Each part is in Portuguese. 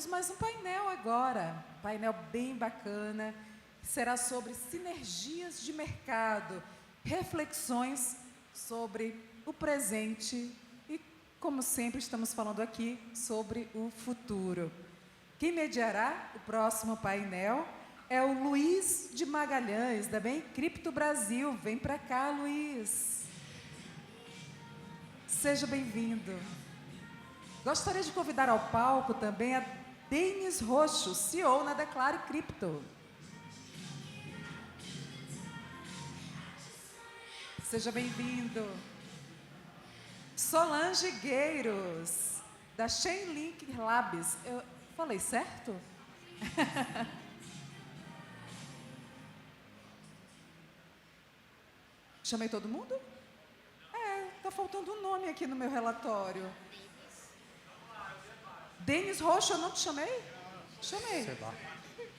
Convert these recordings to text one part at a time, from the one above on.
temos mais um painel agora, um painel bem bacana, que será sobre sinergias de mercado, reflexões sobre o presente e, como sempre, estamos falando aqui sobre o futuro. Quem mediará o próximo painel é o Luiz de Magalhães, da Bem Cripto Brasil. Vem para cá, Luiz. Seja bem-vindo. Gostaria de convidar ao palco também a Denis Roxo, CEO na Declare Cripto. Seja bem-vindo. Solange Gueiros, da Chainlink Labs. Eu falei certo? Chamei todo mundo? Tá faltando um nome aqui no meu relatório. Denis Roxo, eu não te chamei? Chamei.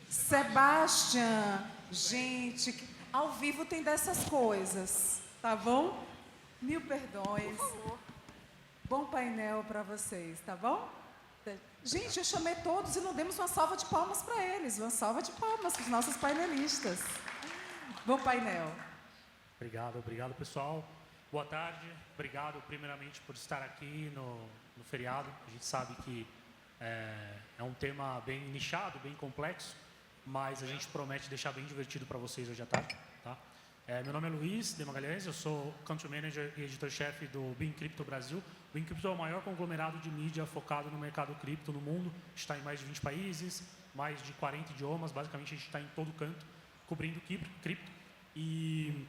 Sebastian. Gente, ao vivo tem dessas coisas, tá bom? Mil perdões. Bom painel para vocês, tá bom? Gente, eu chamei todos e não demos uma salva de palmas para eles. Uma salva de palmas para os nossos painelistas. Bom painel. Obrigado, pessoal. Boa tarde. Obrigado, primeiramente, por estar aqui no feriado. A gente sabe que é um tema bem nichado, bem complexo, mas a gente promete deixar bem divertido para vocês hoje à tarde. Tá? Meu nome é Luiz de Magalhães, eu sou Country Manager e Editor-Chefe do Bem Cripto Brasil. O Bem Cripto é o maior conglomerado de mídia focado no mercado cripto no mundo. Está em mais de 20 países, mais de 40 idiomas. Basicamente, a gente está em todo canto, cobrindo cripto. E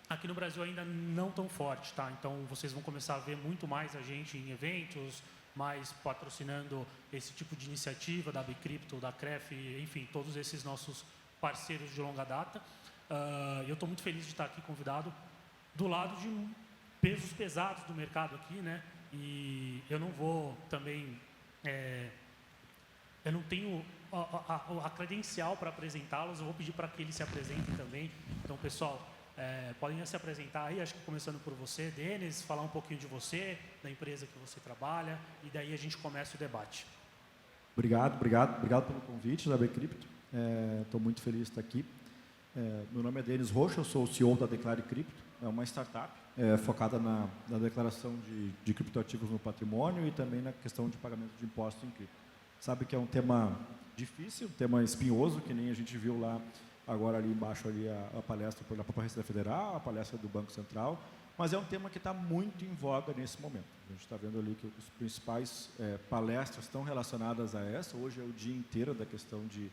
aqui no Brasil ainda não tão forte, tá? Então, vocês vão começar a ver muito mais a gente em eventos, mais patrocinando esse tipo de iniciativa da Bicrypto, da CREF, enfim, todos esses nossos parceiros de longa data. Eu estou muito feliz de estar aqui convidado do lado de pesos pesados do mercado aqui, né? E eu não vou também... eu não tenho a credencial para apresentá-los, eu vou pedir para que eles se apresentem também. Então, pessoal, podem se apresentar aí, acho que começando por você, Denis, falar um pouquinho de você, da empresa que você trabalha, e daí a gente começa o debate. Obrigado pelo convite da Bicrypto. Estou muito feliz de estar aqui. Meu nome é Denis Roxo, eu sou o CEO da Declare Cripto, é uma startup focada na declaração de criptoativos no patrimônio e também na questão de pagamento de impostos em cripto. Sabe que é um tema difícil, um tema espinhoso, que nem a gente viu lá agora ali embaixo ali a palestra pela própria Receita Federal, a palestra do Banco Central, mas é um tema que está muito em voga nesse momento. A gente está vendo ali que os principais palestras estão relacionadas a essa. Hoje é o dia inteiro da questão de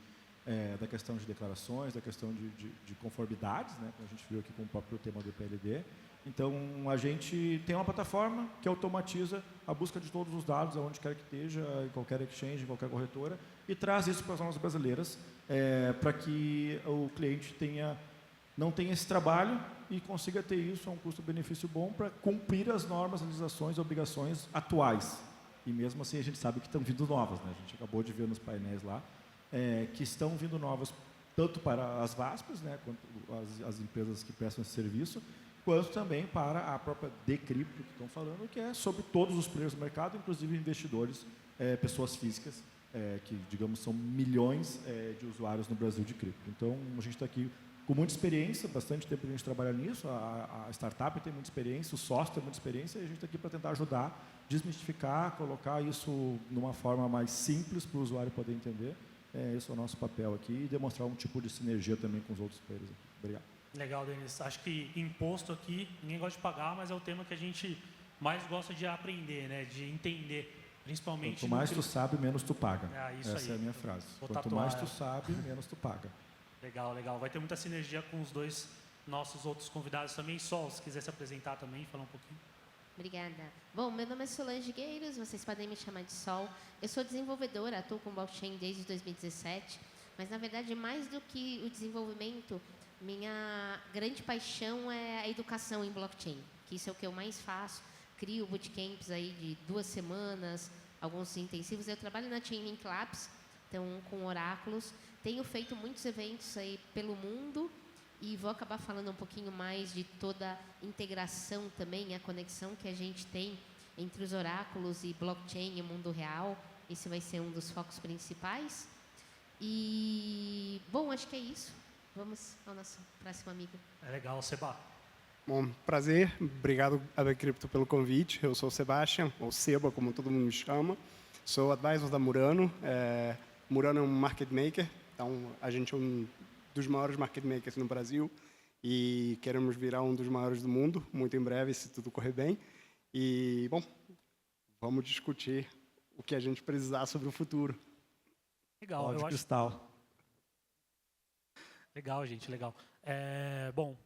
declarações, da questão de conformidades, né, que a gente viu aqui com o próprio tema do PLD. Então, a gente tem uma plataforma que automatiza a busca de todos os dados, aonde quer que esteja, em qualquer exchange, em qualquer corretora, e traz isso para as normas brasileiras, para que o cliente não tenha esse trabalho e consiga ter isso a um custo-benefício bom para cumprir as normas, legislações e obrigações atuais. E mesmo assim, a gente sabe que estão vindo novas, né? A gente acabou de ver nos painéis lá, que estão vindo novas, tanto para as VASPs, né, quanto as empresas que prestam esse serviço, quanto também para a própria Decrypto, que estão falando, que é sobre todos os players do mercado, inclusive investidores, pessoas físicas, que, digamos, são milhões de usuários no Brasil de cripto. Então, a gente está aqui com muita experiência, bastante tempo que a gente trabalha nisso, a startup tem muita experiência, o sócio tem muita experiência, e a gente está aqui para tentar ajudar, desmistificar, colocar isso numa forma mais simples para o usuário poder entender. Esse é o nosso papel aqui e demonstrar um tipo de sinergia também com os outros players. Obrigado. Legal, Denis. Acho que imposto aqui, ninguém gosta de pagar, mas é o tema que a gente mais gosta de aprender, né? De entender, principalmente... Quanto mais tu sabe, menos tu paga. Isso Essa aí. É a minha frase. Vou Quanto tatuar mais tu sabe, menos tu paga. Legal. Vai ter muita sinergia com os dois nossos outros convidados também. Sol, se quiser se apresentar também, falar um pouquinho. Obrigada. Bom, meu nome é Solange Gueiros, vocês podem me chamar de Sol. Eu sou desenvolvedora, atuo com blockchain desde 2017, mas, na verdade, mais do que o desenvolvimento, minha grande paixão é a educação em blockchain, que isso é o que eu mais faço. Crio bootcamps aí de 2 semanas, alguns intensivos. Eu trabalho na Chainlink Labs, então, com oráculos. Tenho feito muitos eventos aí pelo mundo e vou acabar falando um pouquinho mais de toda a integração também, a conexão que a gente tem entre os oráculos e blockchain e o mundo real. esse vai ser um dos focos principais. E, bom, acho que é isso. Vamos ao nosso próximo amigo. É legal, Seba. Bom, prazer. Obrigado, AB Cripto, pelo convite. Eu sou o Sebastian, ou Seba, como todo mundo me chama. Sou advisor da Murano. Murano é um market maker, então a gente é um dos maiores market makers no Brasil e queremos virar um dos maiores do mundo, muito em breve, se tudo correr bem. E, bom, vamos discutir o que a gente precisar sobre o futuro. Legal, Bola de eu acho. cristal. Legal, gente, legal. Bom,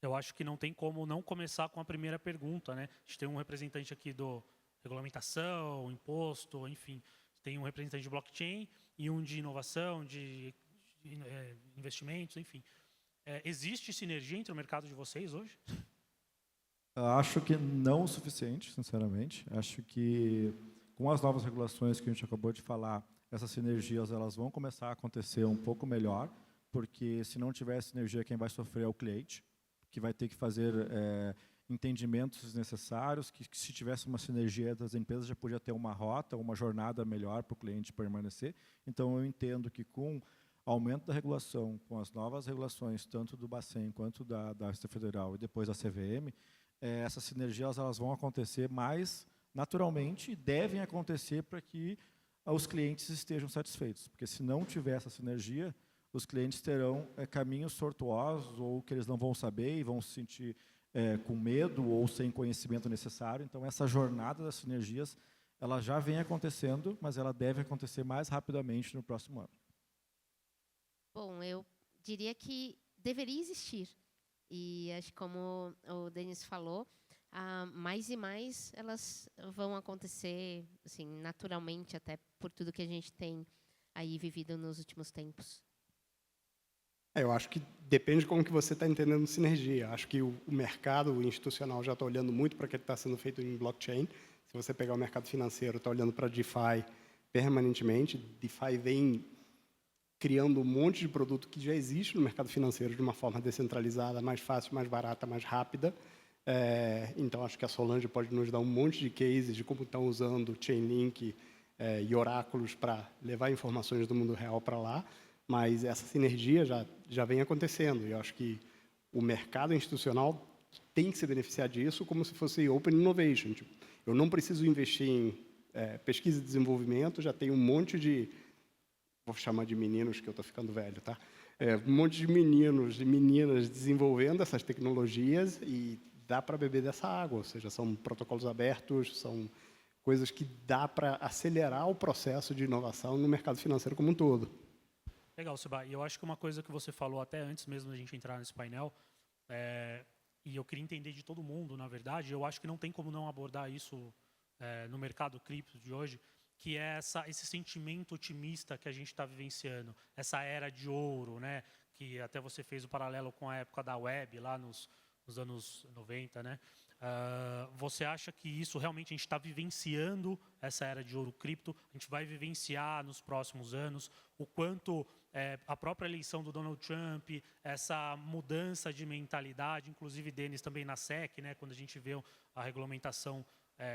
eu acho que não tem como não começar com a primeira pergunta, né? A gente tem um representante aqui do regulamentação, imposto, enfim. Tem um representante de blockchain e um de inovação, de investimentos, enfim. Existe sinergia entre o mercado de vocês hoje? Acho que não o suficiente, sinceramente. Acho que com as novas regulações que a gente acabou de falar, essas sinergias elas vão começar a acontecer um pouco melhor, porque se não tiver sinergia, quem vai sofrer é o cliente, que vai ter que fazer entendimentos necessários, que se tivesse uma sinergia das empresas já podia ter uma rota, uma jornada melhor para o cliente permanecer. Então, eu entendo que com o aumento da regulação, com as novas regulações, tanto do Bacen quanto da Receita Federal e depois da CVM, essas sinergias elas vão acontecer mais naturalmente e devem acontecer para que os clientes estejam satisfeitos. Porque se não tiver essa sinergia, os clientes terão caminhos tortuosos ou que eles não vão saber e vão se sentir com medo ou sem conhecimento necessário. Então, essa jornada das sinergias, ela já vem acontecendo, mas ela deve acontecer mais rapidamente no próximo ano. Bom, eu diria que deveria existir. E acho que como o Denis falou, mais e mais elas vão acontecer assim, naturalmente, até por tudo que a gente tem aí vivido nos últimos tempos. Eu acho que depende de como que você está entendendo sinergia. Acho que o mercado institucional já está olhando muito para o que está sendo feito em blockchain. Se você pegar o mercado financeiro, está olhando para DeFi permanentemente. DeFi vem criando um monte de produto que já existe no mercado financeiro de uma forma descentralizada, mais fácil, mais barata, mais rápida. Então, acho que a Solange pode nos dar um monte de cases de como estão usando Chainlink e oráculos para levar informações do mundo real para lá. Mas essa sinergia já vem acontecendo. E eu acho que o mercado institucional tem que se beneficiar disso como se fosse open innovation. Tipo, eu não preciso investir em pesquisa e desenvolvimento, já tem um monte de... Vou chamar de meninos, que eu estou ficando velho, tá? Um monte de meninos e meninas desenvolvendo essas tecnologias e dá para beber dessa água. Ou seja, são protocolos abertos, são coisas que dá para acelerar o processo de inovação no mercado financeiro como um todo. Legal, Seba. E eu acho que uma coisa que você falou até antes mesmo da gente entrar nesse painel, e eu queria entender de todo mundo, na verdade, eu acho que não tem como não abordar isso no mercado cripto de hoje, que é esse sentimento otimista que a gente está vivenciando, essa era de ouro, né? Que até você fez o paralelo com a época da web, lá nos anos 90, né? Você acha que isso realmente a gente está vivenciando essa era de ouro cripto? A gente vai vivenciar nos próximos anos o quanto a própria eleição do Donald Trump, essa mudança de mentalidade, inclusive Denis também na SEC, né? Quando a gente vê a regulamentação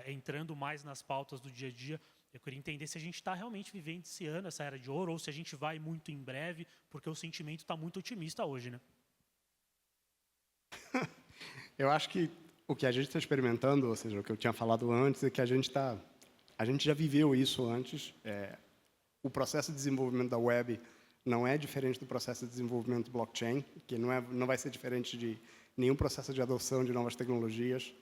entrando mais nas pautas do dia a dia, eu queria entender se a gente está realmente vivendo esse ano, essa era de ouro, ou se a gente vai muito em breve, porque o sentimento está muito otimista hoje, né? Eu acho que o que a gente está experimentando, ou seja, o que eu tinha falado antes, é que a gente já viveu isso antes. O processo de desenvolvimento da web não é diferente do processo de desenvolvimento do blockchain, que não vai ser diferente de nenhum processo de adoção de novas tecnologias.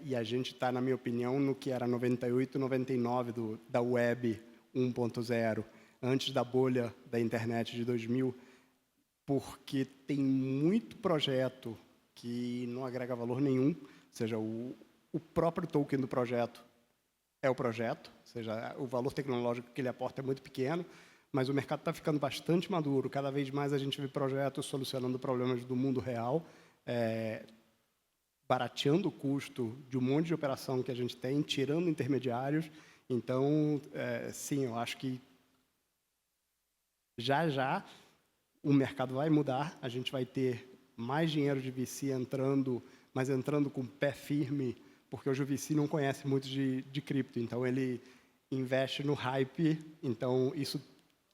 E a gente está, na minha opinião, no que era 98, 99 da web 1.0, antes da bolha da internet de 2000, porque tem muito projeto que não agrega valor nenhum, ou seja, o próprio token do projeto é o projeto, ou seja, o valor tecnológico que ele aporta é muito pequeno, mas o mercado está ficando bastante maduro. Cada vez mais a gente vê projetos solucionando problemas do mundo real, barateando o custo de um monte de operação que a gente tem, tirando intermediários. Então, sim, eu acho que já o mercado vai mudar, a gente vai ter mais dinheiro de VC entrando, mas entrando com o pé firme, porque hoje o VC não conhece muito de cripto, então ele investe no hype, então isso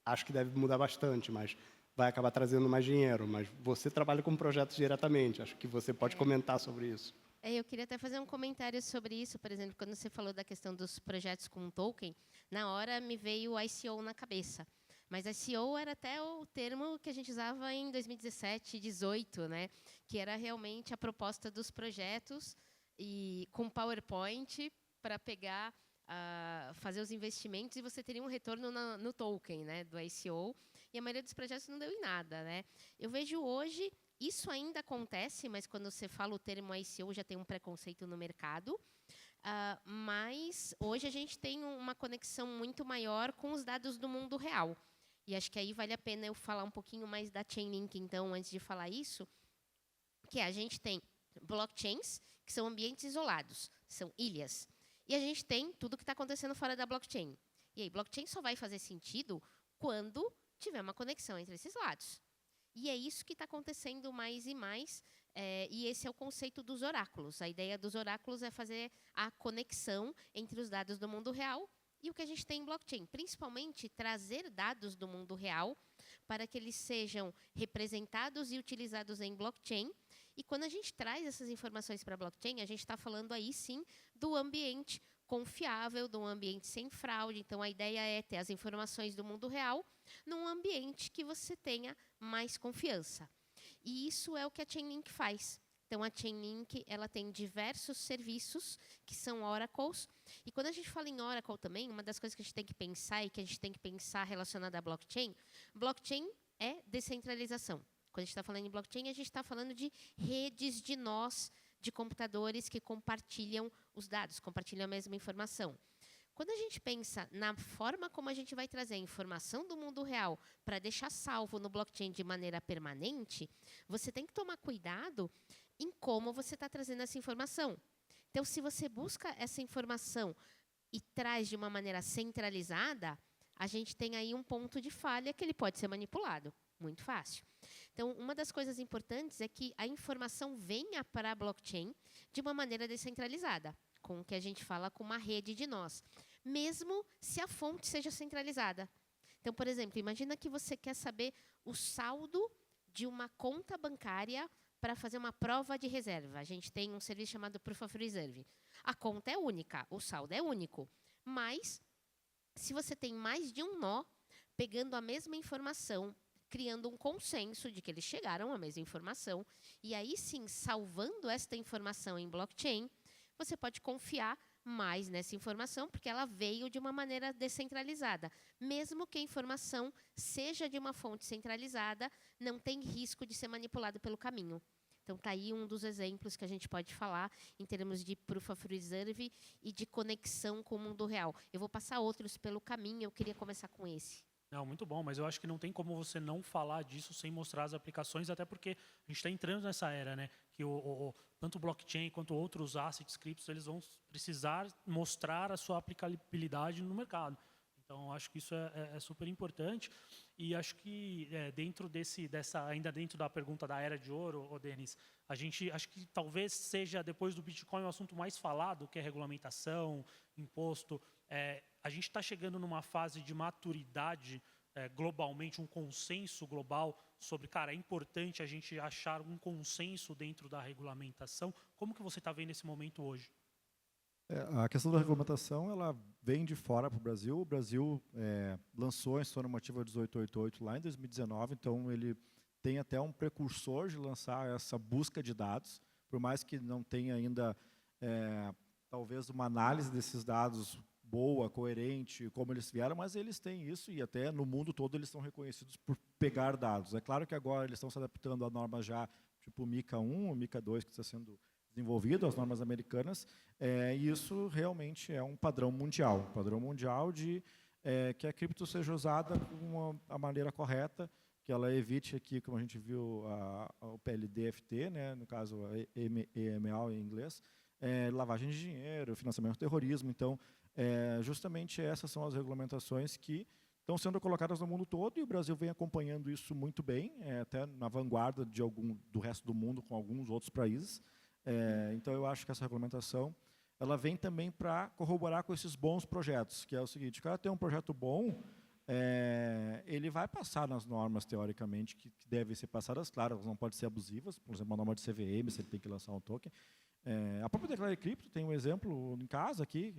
acho que deve mudar bastante, mas vai acabar trazendo mais dinheiro. Mas você trabalha com projetos diretamente, acho que você pode comentar sobre isso. Eu queria até fazer um comentário sobre isso, por exemplo, quando você falou da questão dos projetos com token, na hora me veio o ICO na cabeça. Mas ICO era até o termo que a gente usava em 2017, 2018, né? Que era realmente a proposta dos projetos e com PowerPoint para pegar, fazer os investimentos e você teria um retorno no token, né, do ICO. E a maioria dos projetos não deu em nada, né? Eu vejo hoje isso ainda acontece, mas quando você fala o termo ICO já tem um preconceito no mercado. Mas hoje a gente tem uma conexão muito maior com os dados do mundo real. E acho que aí vale a pena eu falar um pouquinho mais da Chainlink, então, antes de falar isso, que a gente tem blockchains, que são ambientes isolados, são ilhas. E a gente tem tudo que está acontecendo fora da blockchain. E aí, blockchain só vai fazer sentido quando tiver uma conexão entre esses lados. E é isso que está acontecendo mais e mais, e esse é o conceito dos oráculos. A ideia dos oráculos é fazer a conexão entre os dados do mundo real e o que a gente tem em blockchain, principalmente trazer dados do mundo real para que eles sejam representados e utilizados em blockchain. E quando a gente traz essas informações para a blockchain, a gente está falando aí sim do ambiente confiável, de um ambiente sem fraude. Então, a ideia é ter as informações do mundo real num ambiente que você tenha mais confiança. E isso é o que a Chainlink faz. Então, a Chainlink ela tem diversos serviços que são oracles. E quando a gente fala em oracle também, uma das coisas que a gente tem que pensar e que a gente tem que pensar relacionada à blockchain é descentralização. Quando a gente está falando em blockchain, a gente está falando de redes de nós, de computadores que compartilham os dados, compartilham a mesma informação. Quando a gente pensa na forma como a gente vai trazer a informação do mundo real para deixar salvo no blockchain de maneira permanente, você tem que tomar cuidado em como você está trazendo essa informação. Então, se você busca essa informação e traz de uma maneira centralizada, a gente tem aí um ponto de falha que ele pode ser manipulado. Muito fácil. Então, uma das coisas importantes é que a informação venha para a blockchain de uma maneira descentralizada, com o que a gente fala com uma rede de nós, mesmo se a fonte seja centralizada. Então, por exemplo, imagina que você quer saber o saldo de uma conta bancária para fazer uma prova de reserva. A gente tem um serviço chamado Proof of Reserve. A conta é única, o saldo é único, mas se você tem mais de um nó, pegando a mesma informação, criando um consenso de que eles chegaram à mesma informação, e aí sim, salvando esta informação em blockchain, você pode confiar mais nessa informação, porque ela veio de uma maneira descentralizada. Mesmo que a informação seja de uma fonte centralizada, não tem risco de ser manipulado pelo caminho. Então, está aí um dos exemplos que a gente pode falar em termos de Proof of Reserve e de conexão com o mundo real. Eu vou passar outros pelo caminho, eu queria começar com esse. Não, muito bom, mas eu acho que não tem como você não falar disso sem mostrar as aplicações, até porque a gente está entrando nessa era, né? Que tanto o blockchain quanto outros assets, criptos, eles vão precisar mostrar a sua aplicabilidade no mercado. Então, acho que isso é super importante. E acho que ainda dentro da pergunta da era de ouro, Denis, acho que talvez seja, depois do Bitcoin, o assunto mais falado, que é regulamentação, imposto. A gente está chegando numa fase de maturidade globalmente, um consenso global sobre, cara, é importante a gente achar um consenso dentro da regulamentação. Como que você está vendo esse momento hoje? A questão da regulamentação ela vem de fora para o Brasil. O Brasil lançou a Instrução Normativa 1888 lá em 2019, então ele tem até um precursor de lançar essa busca de dados, por mais que não tenha ainda, talvez, uma análise desses dados boa, coerente, como eles vieram, mas eles têm isso e até no mundo todo eles são reconhecidos por pegar dados. É claro que agora eles estão se adaptando a normas já, tipo o MiCA 1, o MiCA 2, que está sendo desenvolvido, as normas americanas, e isso realmente é um padrão mundial de que a cripto seja usada com a maneira correta, que ela evite aqui, como a gente viu, o PLD-FT, né, no caso, EML em inglês, lavagem de dinheiro, financiamento do terrorismo. Então, justamente essas são as regulamentações que estão sendo colocadas no mundo todo, e o Brasil vem acompanhando isso muito bem, até na vanguarda do resto do mundo com alguns outros países. Então, eu acho que essa regulamentação ela vem também para corroborar com esses bons projetos, que é o seguinte: o cara tem um projeto bom, ele vai passar nas normas, teoricamente, que devem ser passadas, claro, elas não podem ser abusivas, por exemplo, a norma de CVM, se ele tem que lançar um token. A própria Declare Crypto tem um exemplo em casa aqui,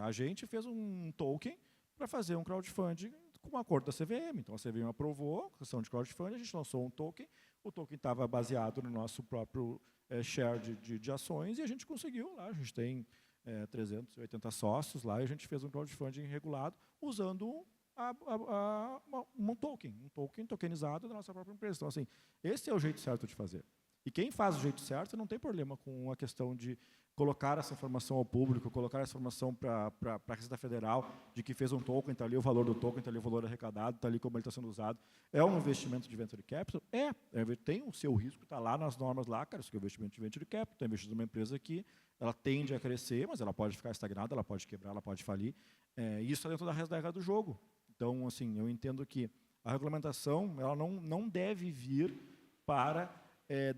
a gente fez um token para fazer um crowdfunding com um acordo da CVM. Então, a CVM aprovou a questão de crowdfunding, a gente lançou um token, o token estava baseado no nosso próprio share de ações, e a gente conseguiu lá, a gente tem 380 sócios lá, e a gente fez um crowdfunding regulado usando um token tokenizado da nossa própria empresa. Então, assim, esse é o jeito certo de fazer. E quem faz do jeito certo não tem problema com a questão de colocar essa informação ao público, colocar essa informação para a Receita Federal, de que fez um token, está ali o valor do token, está ali o valor arrecadado, está ali como ele está sendo usado. É um investimento de venture capital? Tem o seu risco, está lá nas normas lá, cara, isso que é um investimento de venture capital, está investindo numa empresa que ela tende a crescer, mas ela pode ficar estagnada, ela pode quebrar, ela pode falir. E isso está dentro da regra do jogo. Então, assim, eu entendo que a regulamentação ela não deve vir para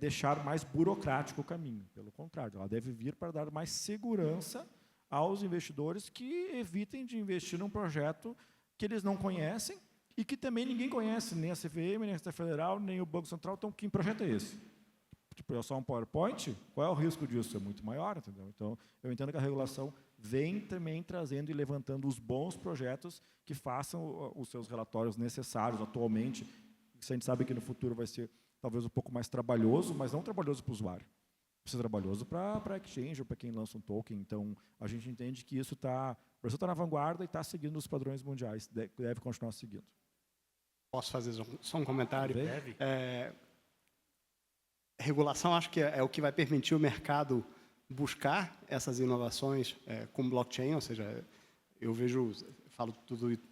deixar mais burocrático o caminho. Pelo contrário, ela deve vir para dar mais segurança aos investidores que evitem de investir num projeto que eles não conhecem e que também ninguém conhece, nem a CVM, nem a Receita Federal, nem o Banco Central. Então, que projeto é esse? Tipo, é só um PowerPoint? Qual é o risco disso? É muito maior, entendeu? Então, eu entendo que a regulação vem também trazendo e levantando os bons projetos que façam os seus relatórios necessários atualmente. A gente sabe que no futuro vai ser talvez um pouco mais trabalhoso, mas não trabalhoso para o usuário. Vai ser trabalhoso para a exchange ou para quem lança um token. Então, a gente entende que o Brasil está na vanguarda e está seguindo os padrões mundiais, deve continuar seguindo. Posso fazer só um comentário? Deve. Regulação, acho que é o que vai permitir o mercado buscar essas inovações com blockchain, ou seja, eu falo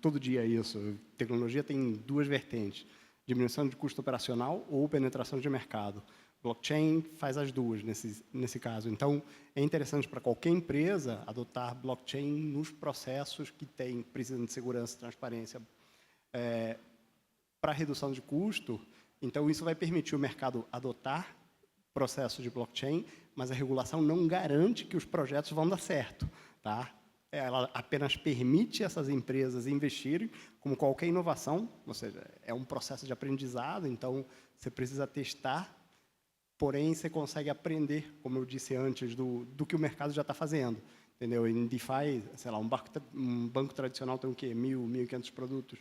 todo dia isso, tecnologia tem duas vertentes: diminuição de custo operacional ou penetração de mercado. Blockchain faz as duas nesse caso. Então, é interessante para qualquer empresa adotar blockchain nos processos que precisam de segurança e transparência. Para redução de custo, então isso vai permitir o mercado adotar processos de blockchain, mas a regulação não garante que os projetos vão dar certo, tá? Ela apenas permite essas empresas investirem, como qualquer inovação, ou seja, é um processo de aprendizado, então você precisa testar, porém você consegue aprender, como eu disse antes, do que o mercado já está fazendo. Entendeu? Em DeFi, sei lá, um banco tradicional tem o quê? 1.000, 1.500 produtos.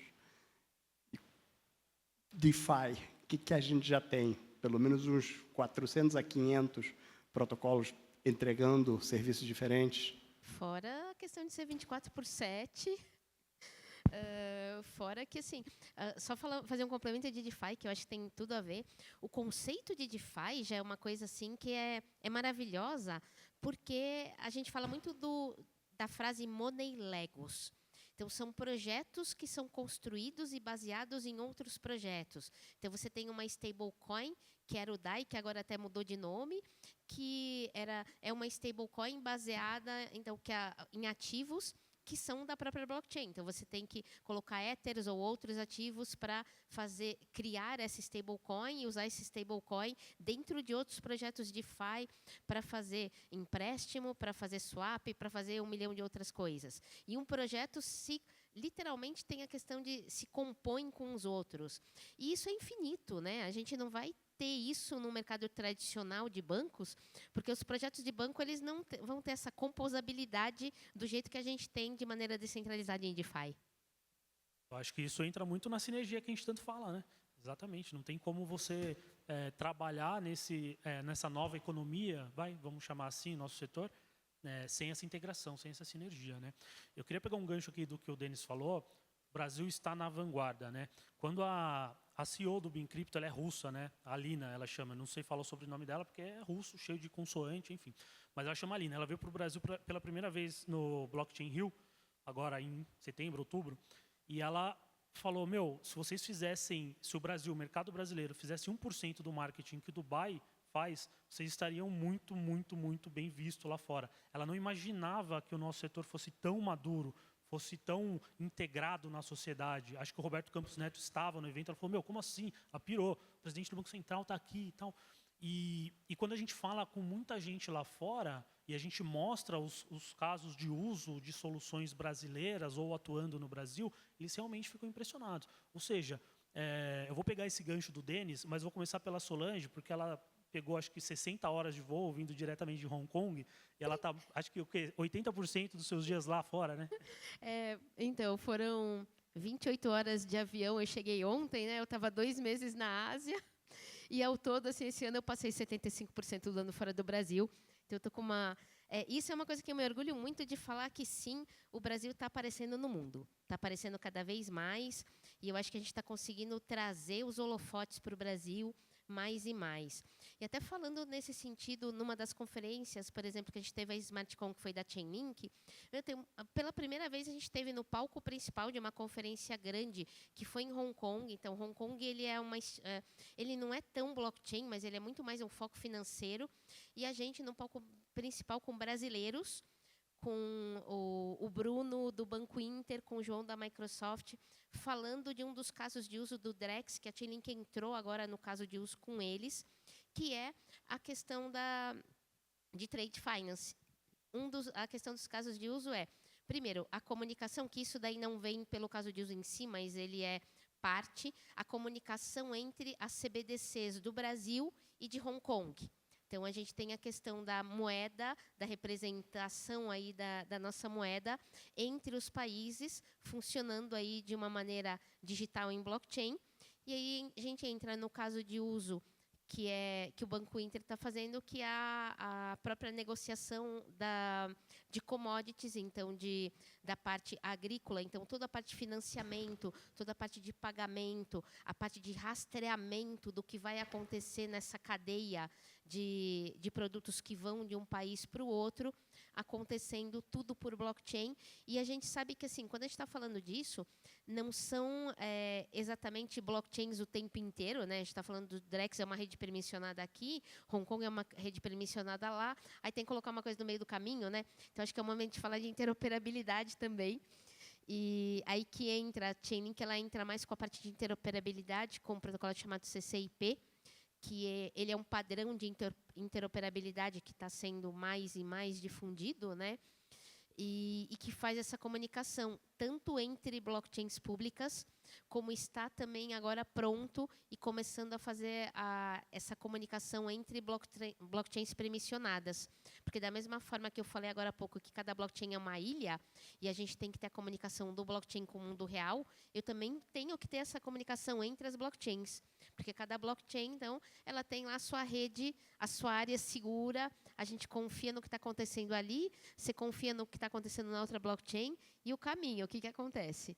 DeFi, o que a gente já tem? Pelo menos uns 400 a 500 protocolos entregando serviços diferentes. Fora a questão de ser 24/7. Fora que, assim, só fazer um complemento de DeFi, que eu acho que tem tudo a ver. O conceito de DeFi já é uma coisa assim que é maravilhosa, porque a gente fala muito da frase Money Legos. Então, são projetos que são construídos e baseados em outros projetos. Então, você tem uma stablecoin, que era o DAI, que agora até mudou de nome, que é uma stablecoin baseada em ativos que são da própria blockchain. Então, você tem que colocar Ethers ou outros ativos para criar essa stablecoin e usar esse stablecoin dentro de outros projetos DeFi para fazer empréstimo, para fazer swap, para fazer 1 milhão de outras coisas. E um projeto literalmente tem a questão de se compõe com os outros. E isso é infinito, né? A gente não vai ter isso no mercado tradicional de bancos, porque os projetos de banco eles não vão ter essa composabilidade do jeito que a gente tem de maneira descentralizada em DeFi. Eu acho que isso entra muito na sinergia que a gente tanto fala, né? Exatamente. Não tem como você trabalhar nessa nova economia, vamos chamar assim, nosso setor, sem essa integração, sem essa sinergia, né? Eu queria pegar um gancho aqui do que o Denis falou. O Brasil está na vanguarda, né? Quando a CEO do BinCrypto, ela é russa, né? A Alina, ela chama. Não sei falar sobre o nome dela porque é russo, cheio de consoante, enfim. Mas ela chama Alina. Ela veio para o Brasil pela primeira vez no Blockchain Rio, agora em setembro, outubro, e ela falou, se o Brasil, o mercado brasileiro, fizesse 1% do marketing que o Dubai faz, vocês estariam muito, muito, muito bem vistos lá fora. Ela não imaginava que o nosso setor fosse tão maduro, fosse tão integrado na sociedade. Acho que o Roberto Campos Neto estava no evento, ela falou, como assim? Ela pirou, o presidente do Banco Central está aqui e tal. E quando a gente fala com muita gente lá fora e a gente mostra os casos de uso de soluções brasileiras ou atuando no Brasil, eles realmente ficam impressionados. Ou seja, eu vou pegar esse gancho do Denis, mas vou começar pela Solange, porque ela pegou, acho que 60 horas de voo, vindo diretamente de Hong Kong, e ela está, acho que 80% dos seus dias lá fora, né? Então, foram 28 horas de avião. Eu cheguei ontem, né? Eu estava 2 meses na Ásia. E, ao todo, assim, esse ano eu passei 75% do ano fora do Brasil. Então, eu estou com uma... isso é uma coisa que eu me orgulho muito de falar, que, sim, o Brasil está aparecendo no mundo. Está aparecendo cada vez mais. E eu acho que a gente está conseguindo trazer os holofotes para o Brasil mais e mais. E até falando nesse sentido, numa das conferências, por exemplo, que a gente teve a SmartCon, que foi da Chainlink, pela primeira vez a gente esteve no palco principal de uma conferência grande, que foi em Hong Kong. Então, Hong Kong ele não é tão blockchain, mas ele é muito mais um foco financeiro. E a gente, no palco principal, com brasileiros, com o Bruno, do Banco Inter, com o João, da Microsoft, falando de um dos casos de uso do Drex, que a Chainlink entrou agora no caso de uso com eles, que é a questão de trade finance. A questão dos casos de uso primeiro, a comunicação, que isso daí não vem pelo caso de uso em si, mas ele é parte, a comunicação entre as CBDCs do Brasil e de Hong Kong. Então, a gente tem a questão da moeda, da representação aí da nossa moeda entre os países, funcionando aí de uma maneira digital em blockchain. E aí a gente entra no caso de uso que o Banco Inter está fazendo, que é a própria negociação de commodities, então da parte agrícola. Então, toda a parte de financiamento, toda a parte de pagamento, a parte de rastreamento do que vai acontecer nessa cadeia de produtos que vão de um país para o outro, acontecendo tudo por blockchain. E a gente sabe que, assim, quando a gente está falando disso, não são exatamente blockchains o tempo inteiro, né? A gente está falando do Drex, é uma rede permissionada aqui, Hong Kong é uma rede permissionada lá, aí tem que colocar uma coisa no meio do caminho, né? Então, acho que é o momento de falar de interoperabilidade também. E aí que entra a Chainlink, ela entra mais com a parte de interoperabilidade, com um protocolo chamado CCIP, que ele é um padrão de interoperabilidade que está sendo mais e mais difundido, né? E que faz essa comunicação tanto entre blockchains públicas, como está também agora pronto e começando a fazer essa comunicação entre blockchains permissionadas. Porque, da mesma forma que eu falei agora há pouco, que cada blockchain é uma ilha, e a gente tem que ter a comunicação do blockchain com o mundo real, eu também tenho que ter essa comunicação entre as blockchains. Porque cada blockchain, então, ela tem lá a sua rede, a sua área segura, a gente confia no que está acontecendo ali, você confia no que está acontecendo na outra blockchain, e o caminho, o que acontece?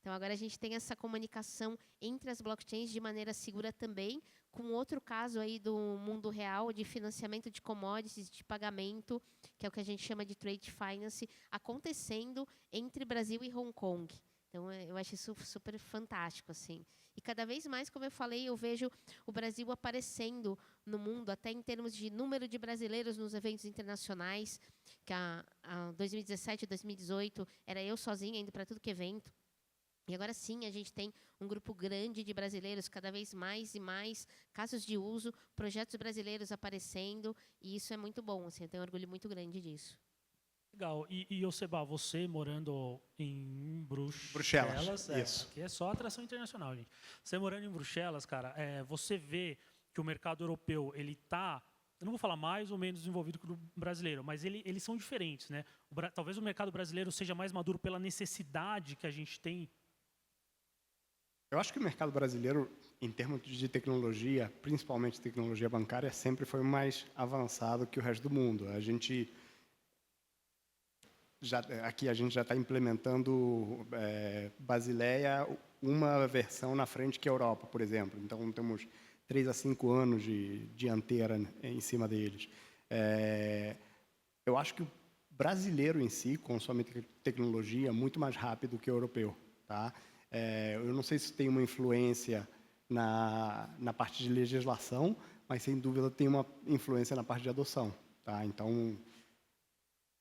Então, agora a gente tem essa comunicação entre as blockchains de maneira segura também, com outro caso aí do mundo real de financiamento de commodities, de pagamento, que é o que a gente chama de trade finance, acontecendo entre Brasil e Hong Kong. Então, eu acho isso super fantástico, assim. E cada vez mais, como eu falei, eu vejo o Brasil aparecendo no mundo, até em termos de número de brasileiros nos eventos internacionais, que a 2017, 2018, era eu sozinha indo para tudo que é evento. E agora sim, a gente tem um grupo grande de brasileiros, cada vez mais e mais casos de uso, projetos brasileiros aparecendo, e isso é muito bom, assim, eu tenho um orgulho muito grande disso. Legal. E Seba, você morando em Bruxelas, isso. Aqui é só atração internacional, gente. Você morando em Bruxelas, cara, você vê que o mercado europeu, ele está, eu não vou falar mais ou menos desenvolvido que o brasileiro, mas eles são diferentes, né? Talvez o mercado brasileiro seja mais maduro pela necessidade que a gente tem. Eu acho que o mercado brasileiro, em termos de tecnologia, principalmente tecnologia bancária, sempre foi mais avançado que o resto do mundo. Aqui a gente já está implementando Basileia, uma versão na frente que a Europa, por exemplo. Então, temos 3 a 5 anos de dianteira em cima deles. Eu acho que o brasileiro em si consome tecnologia muito mais rápido que o europeu. Tá? Eu não sei se tem uma influência na parte de legislação, mas, sem dúvida, tem uma influência na parte de adoção. Tá? Então,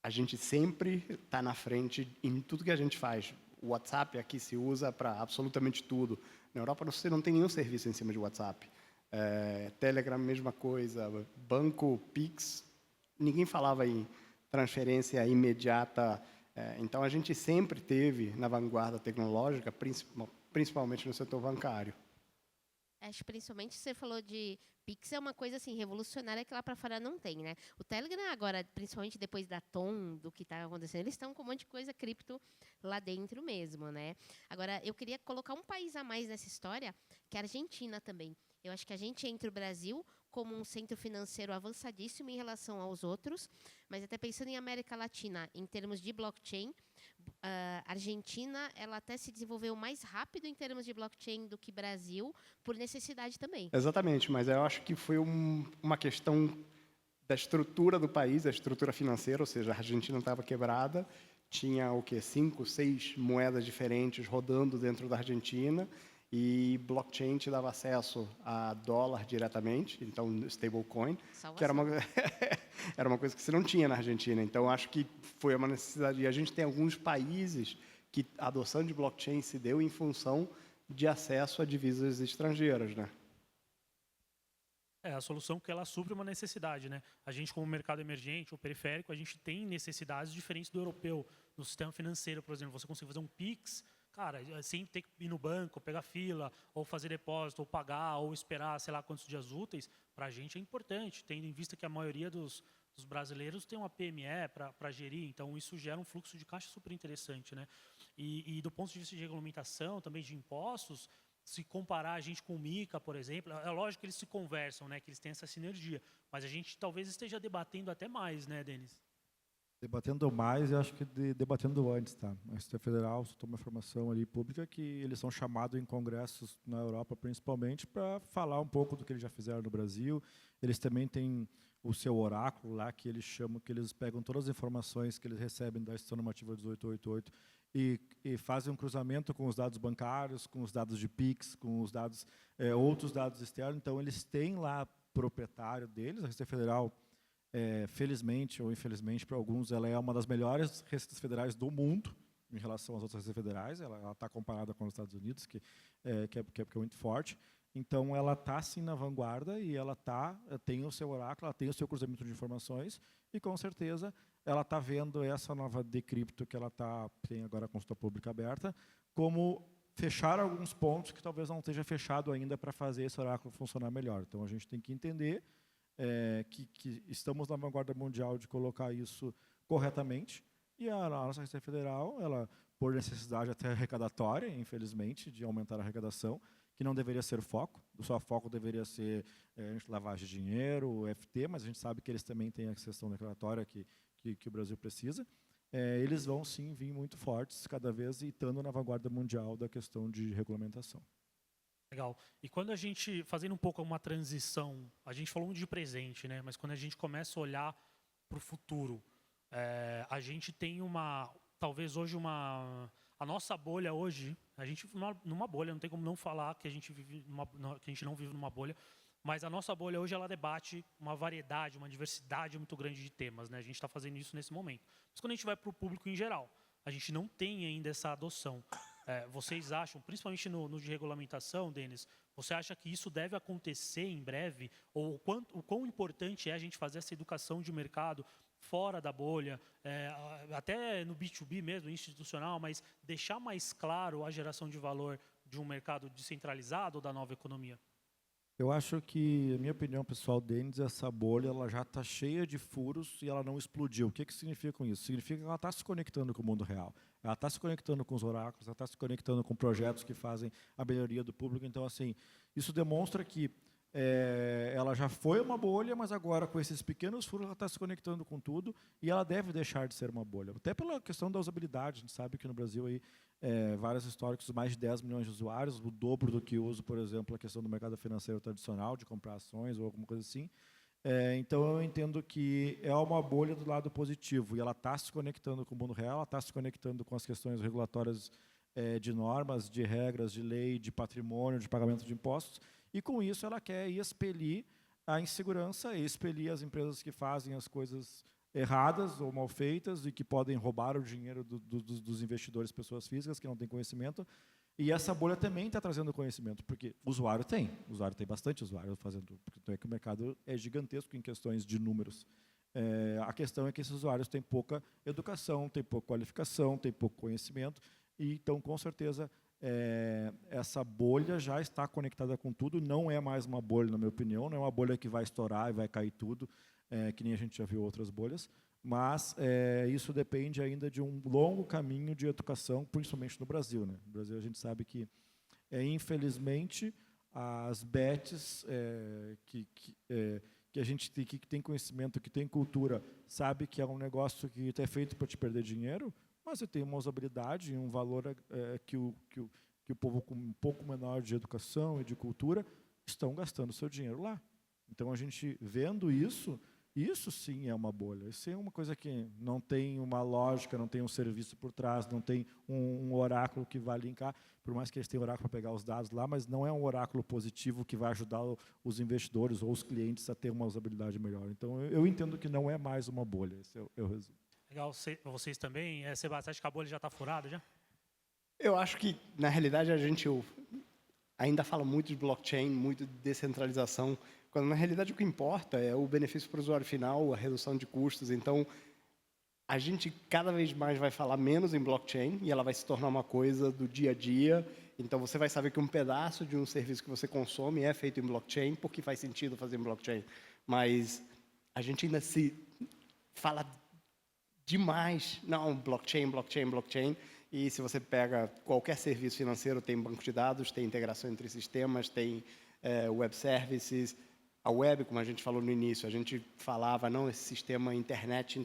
a gente sempre está na frente em tudo que a gente faz. O WhatsApp aqui se usa para absolutamente tudo. Na Europa, você não tem nenhum serviço em cima de WhatsApp. Telegram, mesma coisa. Banco, Pix, ninguém falava em transferência imediata. Então, a gente sempre teve na vanguarda tecnológica, principalmente no setor bancário. Acho principalmente você falou de Pix, é uma coisa assim revolucionária que lá para fora não tem, né? O Telegram agora, principalmente depois da Tom, do que está acontecendo, eles estão com um monte de coisa cripto lá dentro mesmo, né? Agora, eu queria colocar um país a mais nessa história, que é a Argentina também. Eu acho que a gente entra o Brasil como um centro financeiro avançadíssimo em relação aos outros, mas até pensando em América Latina, em termos de blockchain, a Argentina ela até se desenvolveu mais rápido em termos de blockchain do que Brasil, por necessidade também. Exatamente, mas eu acho que foi uma questão da estrutura do país, a estrutura financeira, ou seja, a Argentina estava quebrada, tinha 5, 6 moedas diferentes rodando dentro da Argentina, e blockchain te dava acesso a dólar diretamente, então stablecoin, que era era uma coisa que você não tinha na Argentina. Então, acho que foi uma necessidade. E a gente tem alguns países que a adoção de blockchain se deu em função de acesso a divisas estrangeiras, né? A solução que ela supre uma necessidade, né? A gente, como mercado emergente ou periférico, a gente tem necessidades diferentes do europeu. No sistema financeiro, por exemplo, você consegue fazer um Pix, cara, sem ter que ir no banco, pegar fila, ou fazer depósito, ou pagar, ou esperar, sei lá, quantos dias úteis, para a gente é importante, tendo em vista que a maioria dos brasileiros tem uma PME para gerir, então isso gera um fluxo de caixa super interessante, né? E do ponto de vista de regulamentação, também de impostos, se comparar a gente com o MiCA, por exemplo, é lógico que eles se conversam, né, que eles têm essa sinergia, mas a gente talvez esteja debatendo até mais, né, Denis? Debatendo mais, eu acho que debatendo antes, tá? A Receita Federal soltou uma informação ali pública que eles são chamados em congressos na Europa, principalmente, para falar um pouco do que eles já fizeram no Brasil. Eles também têm o seu oráculo lá, que eles chamam, que eles pegam todas as informações que eles recebem da Instituição Normativa 1888 e fazem um cruzamento com os dados bancários, com os dados de PIX, com os dados, outros dados externos. Então, eles têm lá proprietário deles, a Receita Federal. Felizmente ou infelizmente para alguns, ela é uma das melhores receitas federais do mundo em relação às outras receitas federais. Ela está comparada com os Estados Unidos, que é muito forte. Então, ela está, sim, na vanguarda e ela tem o seu oráculo, ela tem o seu cruzamento de informações e, com certeza, ela está vendo essa nova Decrypto que ela tem agora a consulta pública aberta, como fechar alguns pontos que talvez não esteja fechado ainda para fazer esse oráculo funcionar melhor. Então, a gente tem que entender que estamos na vanguarda mundial de colocar isso corretamente, e a nossa Receita Federal, ela, por necessidade até arrecadatória, infelizmente, de aumentar a arrecadação, que não deveria ser foco, o seu foco deveria ser lavagem de dinheiro, o FT, mas a gente sabe que eles também têm a questão declaratória que o Brasil precisa. Eles vão, sim, vir muito fortes, cada vez estando na vanguarda mundial da questão de regulamentação. Legal. E quando a gente, fazendo um pouco uma transição, a gente falou de presente, né? Mas quando a gente começa a olhar para o futuro, a gente tem talvez hoje a nossa bolha hoje, a gente numa bolha, não tem como não falar que a gente não vive numa bolha, mas a nossa bolha hoje ela debate uma variedade, uma diversidade muito grande de temas, né? A gente está fazendo isso nesse momento. Mas quando a gente vai para o público em geral, a gente não tem ainda essa adoção. Vocês acham, principalmente no de regulamentação, Denis, você acha que isso deve acontecer em breve? Ou o quão importante é a gente fazer essa educação de mercado fora da bolha, até no B2B mesmo, institucional, mas deixar mais claro a geração de valor de um mercado descentralizado ou da nova economia? Eu acho que, a minha opinião pessoal, Denis, essa bolha ela já está cheia de furos e ela não explodiu. O que significa com isso? Significa que ela está se conectando com o mundo real. Ela está se conectando com os oráculos, ela está se conectando com projetos que fazem a melhoria do público. Então, assim, isso demonstra que ela já foi uma bolha, mas agora, com esses pequenos furos, ela está se conectando com tudo e ela deve deixar de ser uma bolha. Até pela questão da usabilidade. A gente sabe que no Brasil, aí, vários históricos, mais de 10 milhões de usuários, o dobro do que usa, por exemplo, a questão do mercado financeiro tradicional, de comprar ações ou alguma coisa assim. Então, eu entendo que é uma bolha do lado positivo e ela está se conectando com o mundo real, ela está se conectando com as questões regulatórias de normas, de regras, de lei, de patrimônio, de pagamento de impostos, e com isso ela quer expelir a insegurança, expelir as empresas que fazem as coisas erradas ou mal feitas e que podem roubar o dinheiro dos investidores, pessoas físicas que não têm conhecimento, E essa bolha também está trazendo conhecimento, porque o usuário tem bastante usuário fazendo, porque é que o mercado é gigantesco em questões de números. A questão é que esses usuários têm pouca educação, têm pouca qualificação, têm pouco conhecimento, e então, com certeza, essa bolha já está conectada com tudo, não é mais uma bolha, na minha opinião, não é uma bolha que vai estourar e vai cair tudo, que nem a gente já viu outras bolhas, mas isso depende ainda de um longo caminho de educação, principalmente no Brasil, né? No Brasil, a gente sabe que, infelizmente, as bets que a gente que tem conhecimento, que tem cultura, sabe que é um negócio que é feito para te perder dinheiro, mas você tem uma usabilidade e um valor que o povo com um pouco menor de educação e de cultura estão gastando seu dinheiro lá. Então, a gente vendo isso sim é uma bolha. Isso é uma coisa que não tem uma lógica, não tem um serviço por trás, não tem um oráculo que vai linkar, por mais que eles tenham oráculo para pegar os dados lá, mas não é um oráculo positivo que vai ajudar os investidores ou os clientes a ter uma usabilidade melhor. Então, eu entendo que não é mais uma bolha. Esse é o resumo. Legal, vocês também. Sebastião, acha que a bolha já está furada já? Eu acho que, na realidade, a gente ainda fala muito de blockchain, muito de descentralização, quando, na realidade, o que importa é o benefício para o usuário final, a redução de custos. Então, a gente cada vez mais vai falar menos em blockchain e ela vai se tornar uma coisa do dia a dia. Então, você vai saber que um pedaço de um serviço que você consome é feito em blockchain, porque faz sentido fazer em blockchain. Mas a gente ainda se fala demais, não, blockchain, blockchain, blockchain. E se você pega qualquer serviço financeiro, tem banco de dados, tem integração entre sistemas, tem web services. A web, como a gente falou no início, a gente falava, não, esse sistema internet.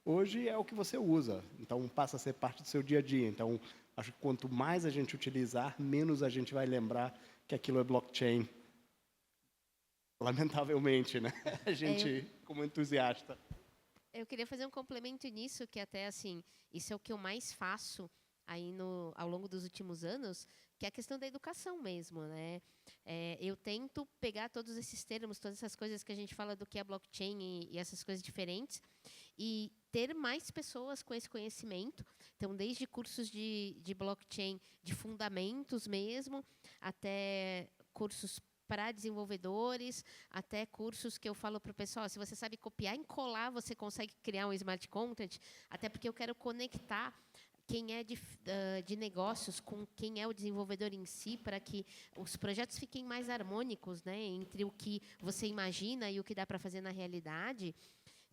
Hoje é o que você usa, então passa a ser parte do seu dia a dia. Então, acho que quanto mais a gente utilizar, menos a gente vai lembrar que aquilo é blockchain. Lamentavelmente, né? A gente, como entusiasta. Eu queria fazer um complemento nisso, que até assim, isso é o que eu mais faço aí ao longo dos últimos anos, que é a questão da educação mesmo, né? Eu tento pegar todos esses termos, todas essas coisas que a gente fala do que é blockchain e essas coisas diferentes, e ter mais pessoas com esse conhecimento. Então, desde cursos de blockchain, de fundamentos mesmo, até cursos para desenvolvedores, até cursos que eu falo para o pessoal, se você sabe copiar e colar, você consegue criar um smart contract, até porque eu quero conectar quem é de negócios com quem é o desenvolvedor em si, para que os projetos fiquem mais harmônicos, né, entre o que você imagina e o que dá para fazer na realidade.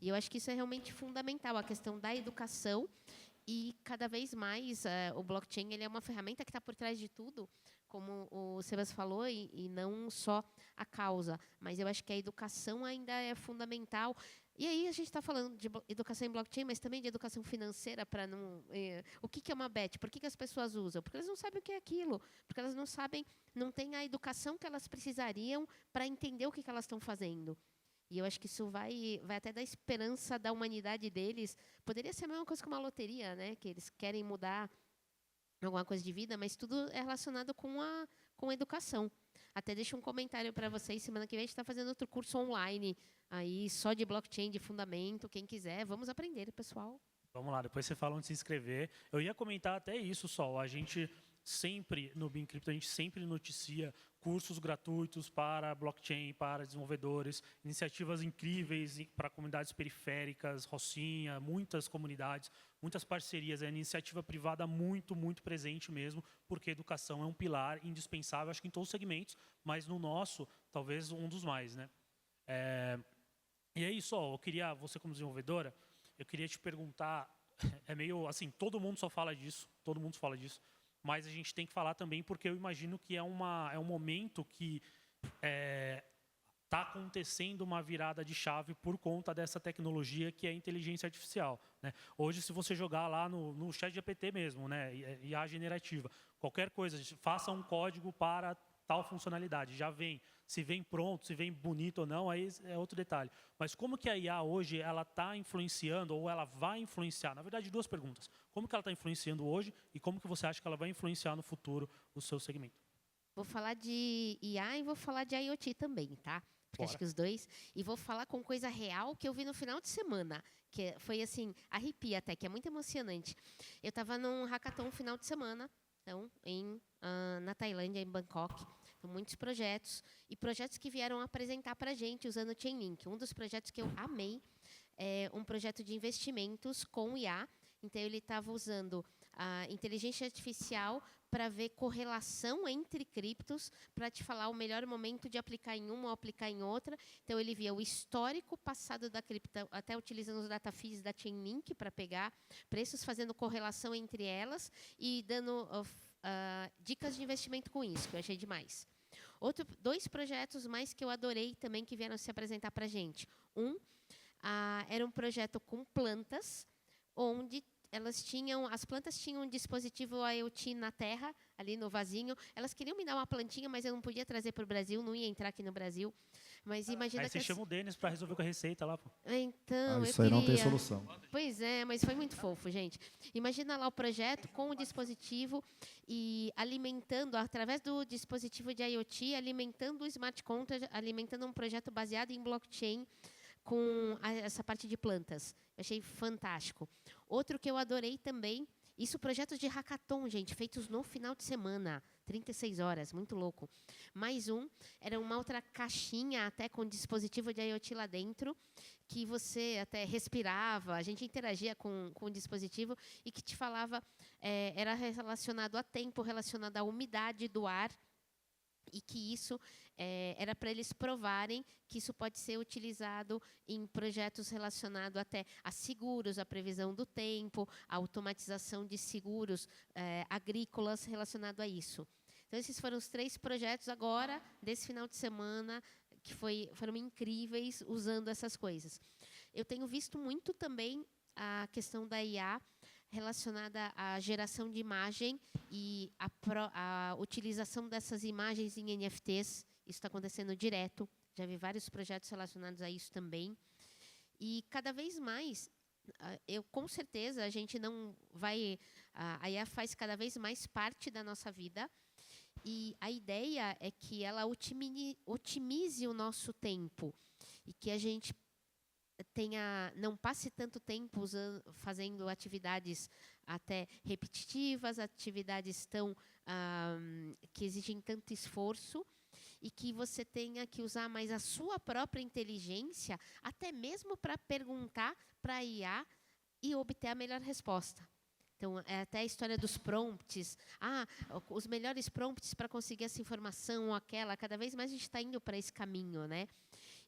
E eu acho que isso é realmente fundamental, a questão da educação. E cada vez mais o blockchain ele é uma ferramenta que está por trás de tudo, como o Sebas falou, e não só a causa. Mas eu acho que a educação ainda é fundamental. E aí a gente está falando de educação em blockchain, mas também de educação financeira para não. O que é uma bet? Por que as pessoas usam? Porque elas não sabem o que é aquilo. Porque elas não sabem, não têm a educação que elas precisariam para entender o que elas estão fazendo. E eu acho que isso vai até dar esperança da humanidade deles. Poderia ser a mesma coisa que uma loteria, né? Que eles querem mudar alguma coisa de vida, mas tudo é relacionado com a educação. Até deixo um comentário para vocês. Semana que vem a gente está fazendo outro curso online, aí só de blockchain, de fundamento. Quem quiser, vamos aprender, pessoal. Vamos lá, depois você fala onde se inscrever. Eu ia comentar até isso, Sol. A gente sempre, no BeamCrypto, a gente sempre noticia cursos gratuitos para blockchain, para desenvolvedores, iniciativas incríveis para comunidades periféricas, Rocinha, muitas comunidades, muitas parcerias. É uma iniciativa privada muito, muito presente mesmo, porque a educação é um pilar indispensável, acho que em todos os segmentos, mas no nosso, talvez um dos mais, né? E é isso, ó, você como desenvolvedora, eu queria te perguntar, é meio assim, todo mundo fala disso, mas a gente tem que falar também porque eu imagino que é um momento que está acontecendo uma virada de chave por conta dessa tecnologia que é a inteligência artificial, né? Hoje, se você jogar lá no ChatGPT mesmo, né, IA generativa, qualquer coisa, faça um código para tal funcionalidade, já vem. Se vem pronto, se vem bonito ou não, aí é outro detalhe. Mas como que a IA hoje ela está influenciando ou ela vai influenciar? Na verdade, duas perguntas. Como que ela está influenciando hoje e como que você acha que ela vai influenciar no futuro o seu segmento? Vou falar de IA e vou falar de IoT também, tá? Porque acho que os dois. E vou falar com coisa real que eu vi no final de semana, que foi assim, arrepia até, que é muito emocionante. Eu estava num hackathon no final de semana, então, na Tailândia, em Bangkok. Então, muitos projetos, e projetos que vieram apresentar para a gente usando o Chainlink. Um dos projetos que eu amei é um projeto de investimentos com IA. Então, ele estava usando a inteligência artificial para ver correlação entre criptos, para te falar o melhor momento de aplicar em uma ou aplicar em outra. Então, ele via o histórico passado da cripto, até utilizando os data feeds da Chainlink para pegar preços, fazendo correlação entre elas e dando dicas de investimento com isso, que eu achei demais. Dois projetos mais que eu adorei também, que vieram se apresentar para a gente. Era um projeto com plantas, onde as plantas tinham um dispositivo IoT na terra, ali no vasinho. Elas queriam me dar uma plantinha, mas eu não podia trazer para o Brasil, não ia entrar aqui no Brasil. Mas imagina aí você chama o Denis para resolver com a receita lá, pô. Então, isso aí não tem solução. Pois é, mas foi muito fofo, gente. Imagina lá o projeto com o dispositivo e alimentando, através do dispositivo de IoT, alimentando o smart contract, alimentando um projeto baseado em blockchain, com essa parte de plantas. Eu achei fantástico. Outro que eu adorei também, isso projetos de hackathon, gente, feitos no final de semana, 36 horas, muito louco. Mais era uma outra caixinha, até com dispositivo de IoT lá dentro, que você até respirava, a gente interagia com o dispositivo e que te falava, era relacionado a tempo, relacionado à umidade do ar, e que isso era para eles provarem que isso pode ser utilizado em projetos relacionados até a seguros, a previsão do tempo, a automatização de seguros agrícolas relacionado a isso. Então, esses foram os 3 projetos agora, desse final de semana, que foram incríveis usando essas coisas. Eu tenho visto muito também a questão da IA relacionada à geração de imagem e a utilização dessas imagens em NFTs. Isso está acontecendo direto. Já vi vários projetos relacionados a isso também. E cada vez mais, com certeza, a gente não vai... A IA faz cada vez mais parte da nossa vida. E a ideia é que ela otimize o nosso tempo e que a gente não passe tanto tempo fazendo atividades até repetitivas, atividades que exigem tanto esforço, e que você tenha que usar mais a sua própria inteligência, até mesmo para perguntar para a IA e obter a melhor resposta. Então, é até a história dos prompts. Os melhores prompts para conseguir essa informação ou aquela. Cada vez mais a gente está indo para esse caminho, né?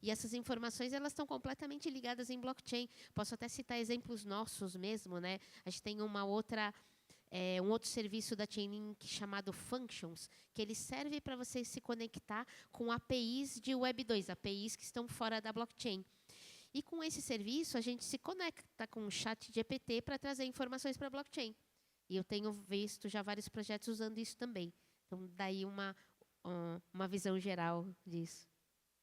E essas informações, elas estão completamente ligadas em blockchain. Posso até citar exemplos nossos mesmo, né? A gente tem um outro serviço da Chainlink chamado Functions, que ele serve para você se conectar com APIs de Web 2, APIs que estão fora da blockchain. E com esse serviço, a gente se conecta com o ChatGPT para trazer informações para a blockchain. E eu tenho visto já vários projetos usando isso também. Então, daí uma visão geral disso.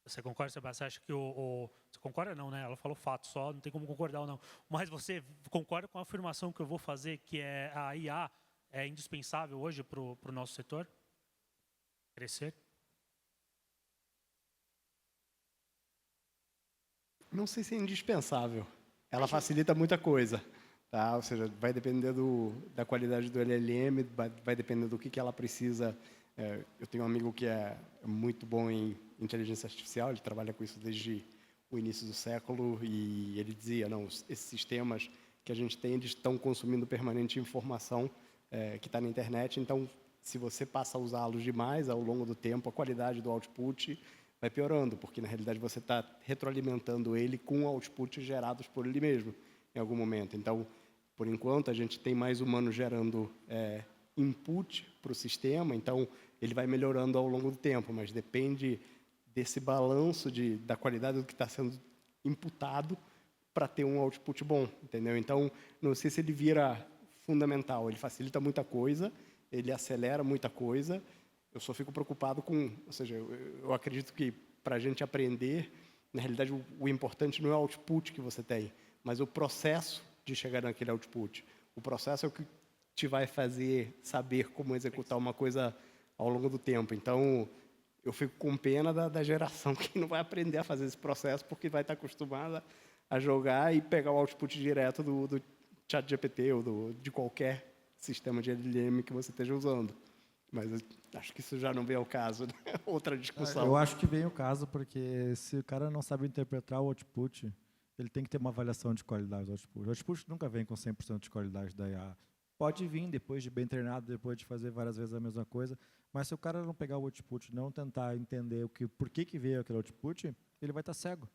Você concorda, Sebastião? Você acha que você concorda não, né? Ela falou fato só, não tem como concordar ou não. Mas você concorda com a afirmação que eu vou fazer, que a IA é indispensável hoje para o nosso setor crescer? Não sei se é indispensável. Ela facilita muita coisa. Tá? Ou seja, vai depender da qualidade do LLM, vai depender do que ela precisa. Eu tenho um amigo que é muito bom em inteligência artificial, ele trabalha com isso desde o início do século, e ele dizia, não, esses sistemas que a gente tem, eles estão consumindo permanente informação que está na internet, então, se você passa a usá-los demais ao longo do tempo, a qualidade do output vai piorando, porque, na realidade, você está retroalimentando ele com outputs gerados por ele mesmo, em algum momento. Então, por enquanto, a gente tem mais humanos gerando input para o sistema, então, ele vai melhorando ao longo do tempo, mas depende desse balanço da qualidade do que está sendo imputado para ter um output bom, entendeu? Então, não sei se ele vira fundamental, ele facilita muita coisa, ele acelera muita coisa. Eu só fico preocupado ou seja, eu acredito que para a gente aprender, na realidade, o importante não é o output que você tem, mas o processo de chegar naquele output. O processo é o que te vai fazer saber como executar uma coisa ao longo do tempo. Então, eu fico com pena da geração que não vai aprender a fazer esse processo, porque vai estar acostumada a jogar e pegar o output direto do ChatGPT ou de qualquer sistema de LLM que você esteja usando. Mas eu acho que isso já não vem ao caso, né? Outra discussão. Eu acho que vem o caso, porque se o cara não sabe interpretar o output, ele tem que ter uma avaliação de qualidade do output. O output nunca vem com 100% de qualidade da IA. Pode vir depois de bem treinado, depois de fazer várias vezes a mesma coisa, mas se o cara não pegar o output, não tentar entender por que veio aquele output, ele vai estar cego.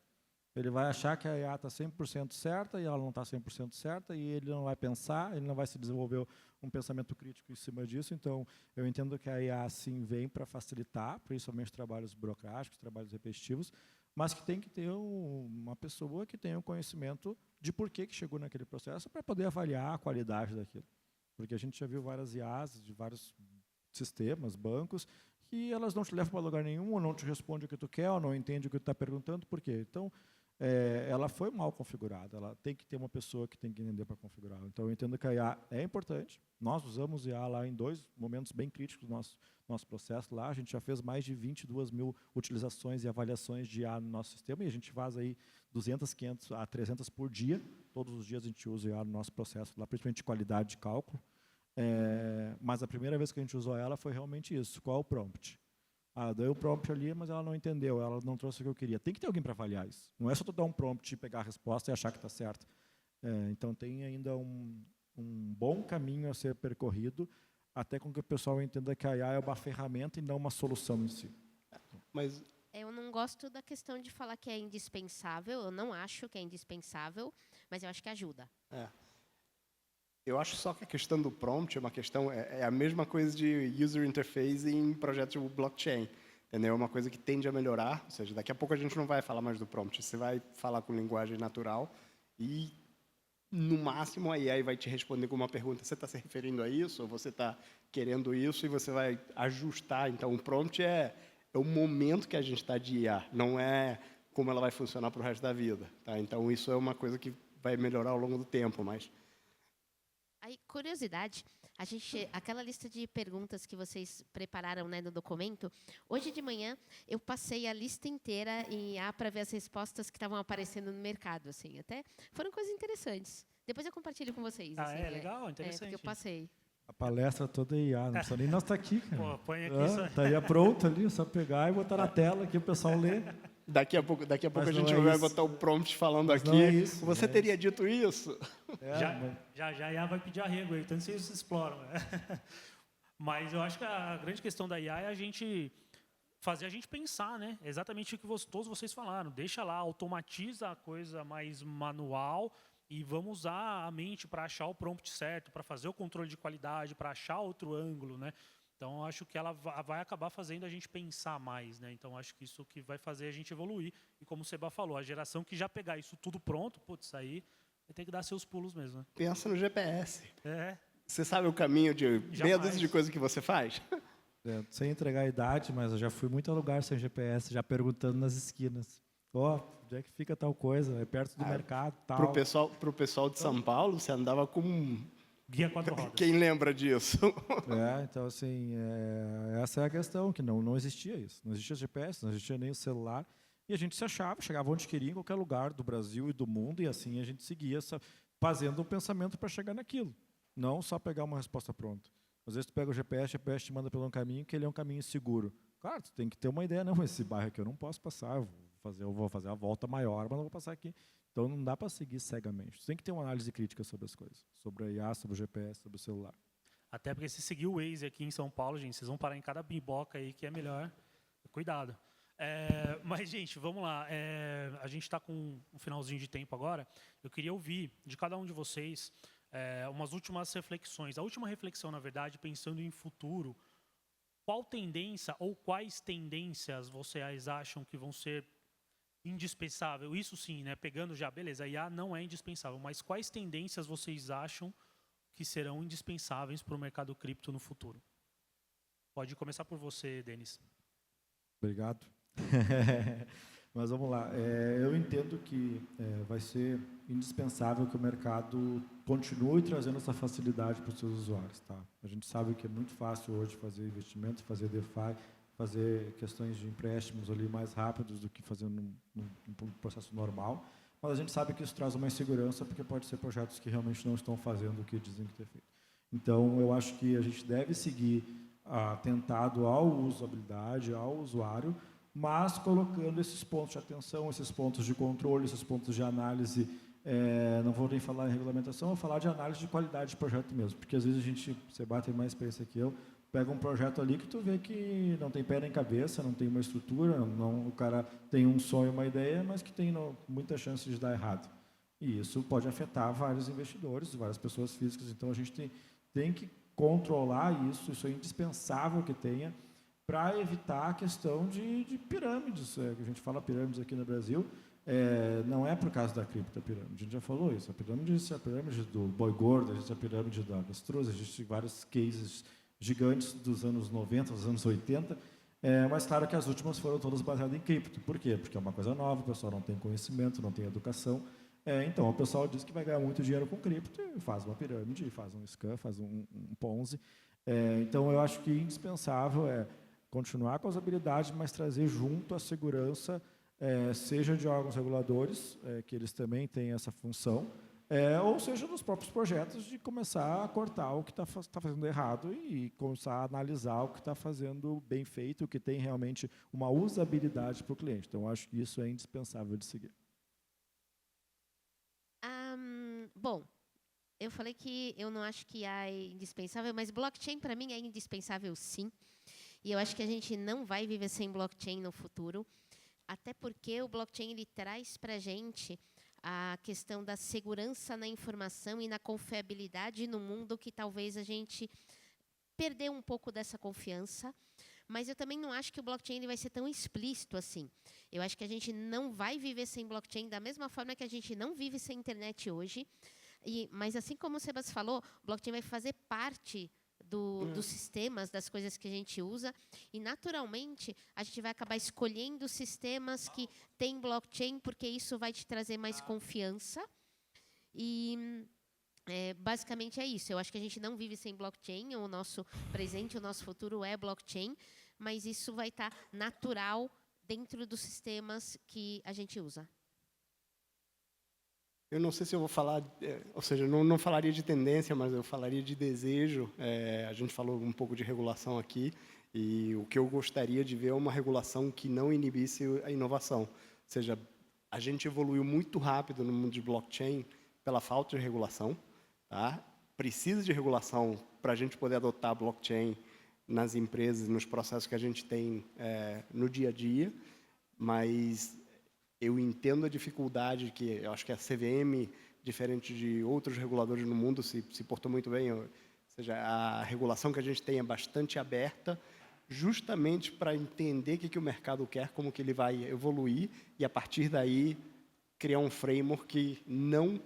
Ele vai achar que a IA está 100% certa e ela não está 100% certa, e ele não vai pensar, ele não vai se desenvolver um pensamento crítico em cima disso. Então, eu entendo que a IA, sim, vem para facilitar, principalmente trabalhos burocráticos, trabalhos repetitivos, mas que tem que ter uma pessoa que tenha um conhecimento de por que chegou naquele processo para poder avaliar a qualidade daquilo. Porque a gente já viu várias IAs de vários sistemas, bancos, que elas não te levam para lugar nenhum, ou não te respondem o que tu quer, ou não entende o que tu está perguntando, por quê? Então, ela foi mal configurada, ela tem que ter uma pessoa que tem que entender para configurar. Então, eu entendo que a IA é importante. Nós usamos IA lá em 2 momentos bem críticos do nosso processo lá. A gente já fez mais de 22 mil utilizações e avaliações de IA no nosso sistema, e a gente faz aí 200, 500 a 300 por dia. Todos os dias a gente usa IA no nosso processo lá, principalmente de qualidade de cálculo. Mas a primeira vez que a gente usou ela foi realmente isso. Qual é o prompt? Dei o prompt ali, mas ela não entendeu, ela não trouxe o que eu queria. Tem que ter alguém para avaliar isso. Não é só tu dar um prompt e pegar a resposta e achar que está certo. Então, tem ainda um bom caminho a ser percorrido, até com que o pessoal entenda que a IA é uma ferramenta e não uma solução em si. Mas Eu não gosto da questão de falar que é indispensável, eu não acho que é indispensável, mas eu acho que ajuda. eu acho só que a questão do prompt é uma questão, é a mesma coisa de user interface em projetos de blockchain. Entendeu? É uma coisa que tende a melhorar, ou seja, daqui a pouco a gente não vai falar mais do prompt, você vai falar com linguagem natural e, no máximo, a AI vai te responder com uma pergunta, você está se referindo a isso, ou você está querendo isso, e você vai ajustar. Então, o prompt é o momento que a gente está de IA, não é como ela vai funcionar para o resto da vida. Tá? Então, isso é uma coisa que vai melhorar ao longo do tempo, mas... Aí, curiosidade, aquela lista de perguntas que vocês prepararam, né, no documento, hoje de manhã eu passei a lista inteira em IA para ver as respostas que estavam aparecendo no mercado, assim, até foram coisas interessantes. Depois eu compartilho com vocês. Assim, Legal, interessante. porque eu passei. A palestra toda é IA, não precisa nem nós estar aqui, cara. Pô, põe aqui isso. Tá aí pronto ali, é só pegar e botar na tela aqui, o pessoal lê. Daqui a pouco a gente não é vai isso. botar o prompt falando Mas aqui. não é isso, Você não é teria dito isso? Já a IA vai pedir arrego aí, tanto vocês exploram. Né? Mas eu acho que a grande questão da IA é a gente fazer a gente pensar, né? Exatamente o que todos vocês falaram. Deixa lá, automatiza a coisa mais manual e vamos usar a mente para achar o prompt certo, para fazer o controle de qualidade, para achar outro ângulo, né? Então, eu acho que ela vai acabar fazendo a gente pensar mais, né? Então, acho que isso que vai fazer a gente evoluir. E como o Seba falou, a geração que já pegar isso tudo pronto, putz, aí vai ter que dar seus pulos mesmo, né? Pensa no GPS. É. Você sabe o caminho de meia Jamais. dúzia de coisas que você faz? Sem entregar a idade, mas eu já fui muito a lugar sem GPS, já perguntando nas esquinas. Onde é que fica tal coisa? É perto do mercado, tal. Pro pessoal de São Paulo, você andava com... Guia 4 rodas. Quem lembra disso? Então, assim, essa é a questão, que não existia isso. Não existia GPS, não existia nem o celular. E a gente se achava, chegava onde queria, em qualquer lugar do Brasil e do mundo, e assim a gente seguia fazendo um pensamento para chegar naquilo. Não só pegar uma resposta pronta. Às vezes tu pega o GPS te manda pelo um caminho que ele é um caminho seguro. Claro, tu tem que ter uma ideia, não, esse bairro aqui eu não posso passar, eu vou fazer a volta maior, mas não vou passar aqui. Então, não dá para seguir cegamente. Você tem que ter uma análise crítica sobre as coisas. Sobre a IA, sobre o GPS, sobre o celular. Até porque se seguir o Waze aqui em São Paulo, gente, vocês vão parar em cada biboca aí que é melhor. Cuidado. Mas, gente, vamos lá. A gente está com um finalzinho de tempo agora. Eu queria ouvir de cada um de vocês umas últimas reflexões. A última reflexão, na verdade, pensando em futuro, qual tendência ou quais tendências vocês acham que vão ser indispensável? Isso sim, né? Pegando já, beleza, a IA não é indispensável, mas quais tendências vocês acham que serão indispensáveis para o mercado cripto no futuro? Pode começar por você, Denis. Obrigado. Mas vamos lá. Eu entendo que vai ser indispensável que o mercado continue trazendo essa facilidade para os seus usuários. Tá? A gente sabe que é muito fácil hoje fazer investimentos, fazer DeFi, fazer questões de empréstimos ali mais rápidos do que fazer num processo normal, mas a gente sabe que isso traz uma insegurança porque pode ser projetos que realmente não estão fazendo o que dizem que ter feito. Então, eu acho que a gente deve seguir atentado à usabilidade, ao usuário, mas colocando esses pontos de atenção, esses pontos de controle, esses pontos de análise. Não vou nem falar em regulamentação, vou falar de análise de qualidade de projeto mesmo, porque às vezes você bate mais experiência que eu, pega um projeto ali que tu vê que não tem pé nem cabeça, não tem uma estrutura, o cara tem um sonho, uma ideia, mas que tem muita chance de dar errado. E isso pode afetar vários investidores, várias pessoas físicas. Então, a gente tem que controlar isso é indispensável que tenha, para evitar a questão de pirâmides. Que a gente fala pirâmides aqui no Brasil, não é por causa da criptopirâmide, a gente já falou isso. A pirâmide do boi gordo, a pirâmide da avestruz, existem vários cases gigantes dos anos 90, dos anos 80, mas claro que as últimas foram todas baseadas em cripto. Por quê? Porque é uma coisa nova, o pessoal não tem conhecimento, não tem educação. Então, o pessoal diz que vai ganhar muito dinheiro com cripto e faz uma pirâmide, faz um scam, faz um Ponzi. Então, eu acho que indispensável é continuar com as habilidades, mas trazer junto a segurança, seja de órgãos reguladores, que eles também têm essa função, ou seja, nos próprios projetos, de começar a cortar o que está fazendo errado e começar a analisar o que está fazendo bem feito, o que tem realmente uma usabilidade para o cliente. Então, eu acho que isso é indispensável de seguir. Bom, eu falei que eu não acho que é indispensável, mas blockchain, para mim, é indispensável, sim. E eu acho que a gente não vai viver sem blockchain no futuro, até porque o blockchain ele traz para a gente a questão da segurança na informação e na confiabilidade no mundo, que talvez a gente perdeu um pouco dessa confiança. Mas eu também não acho que o blockchain ele vai ser tão explícito assim. Eu acho que a gente não vai viver sem blockchain da mesma forma que a gente não vive sem internet hoje. Mas, assim como o Sebas falou, o blockchain vai fazer parte dos sistemas, das coisas que a gente usa. E, naturalmente, a gente vai acabar escolhendo sistemas que têm blockchain, porque isso vai te trazer mais confiança. E... basicamente é isso. Eu acho que a gente não vive sem blockchain. O nosso presente, o nosso futuro é blockchain, mas isso vai estar natural dentro dos sistemas que a gente usa. Eu não sei se eu vou falar, ou seja, não falaria de tendência, mas eu falaria de desejo. A gente falou um pouco de regulação aqui, e o que eu gostaria de ver é uma regulação que não inibisse a inovação. Ou seja, a gente evoluiu muito rápido no mundo de blockchain pela falta de regulação. Tá? Precisa de regulação para a gente poder adotar blockchain nas empresas, nos processos que a gente tem no dia a dia, mas eu entendo a dificuldade que eu acho que a CVM, diferente de outros reguladores no mundo, se portou muito bem. Ou seja, a regulação que a gente tem é bastante aberta, justamente para entender o que o mercado quer, como que ele vai evoluir, e a partir daí criar um framework que não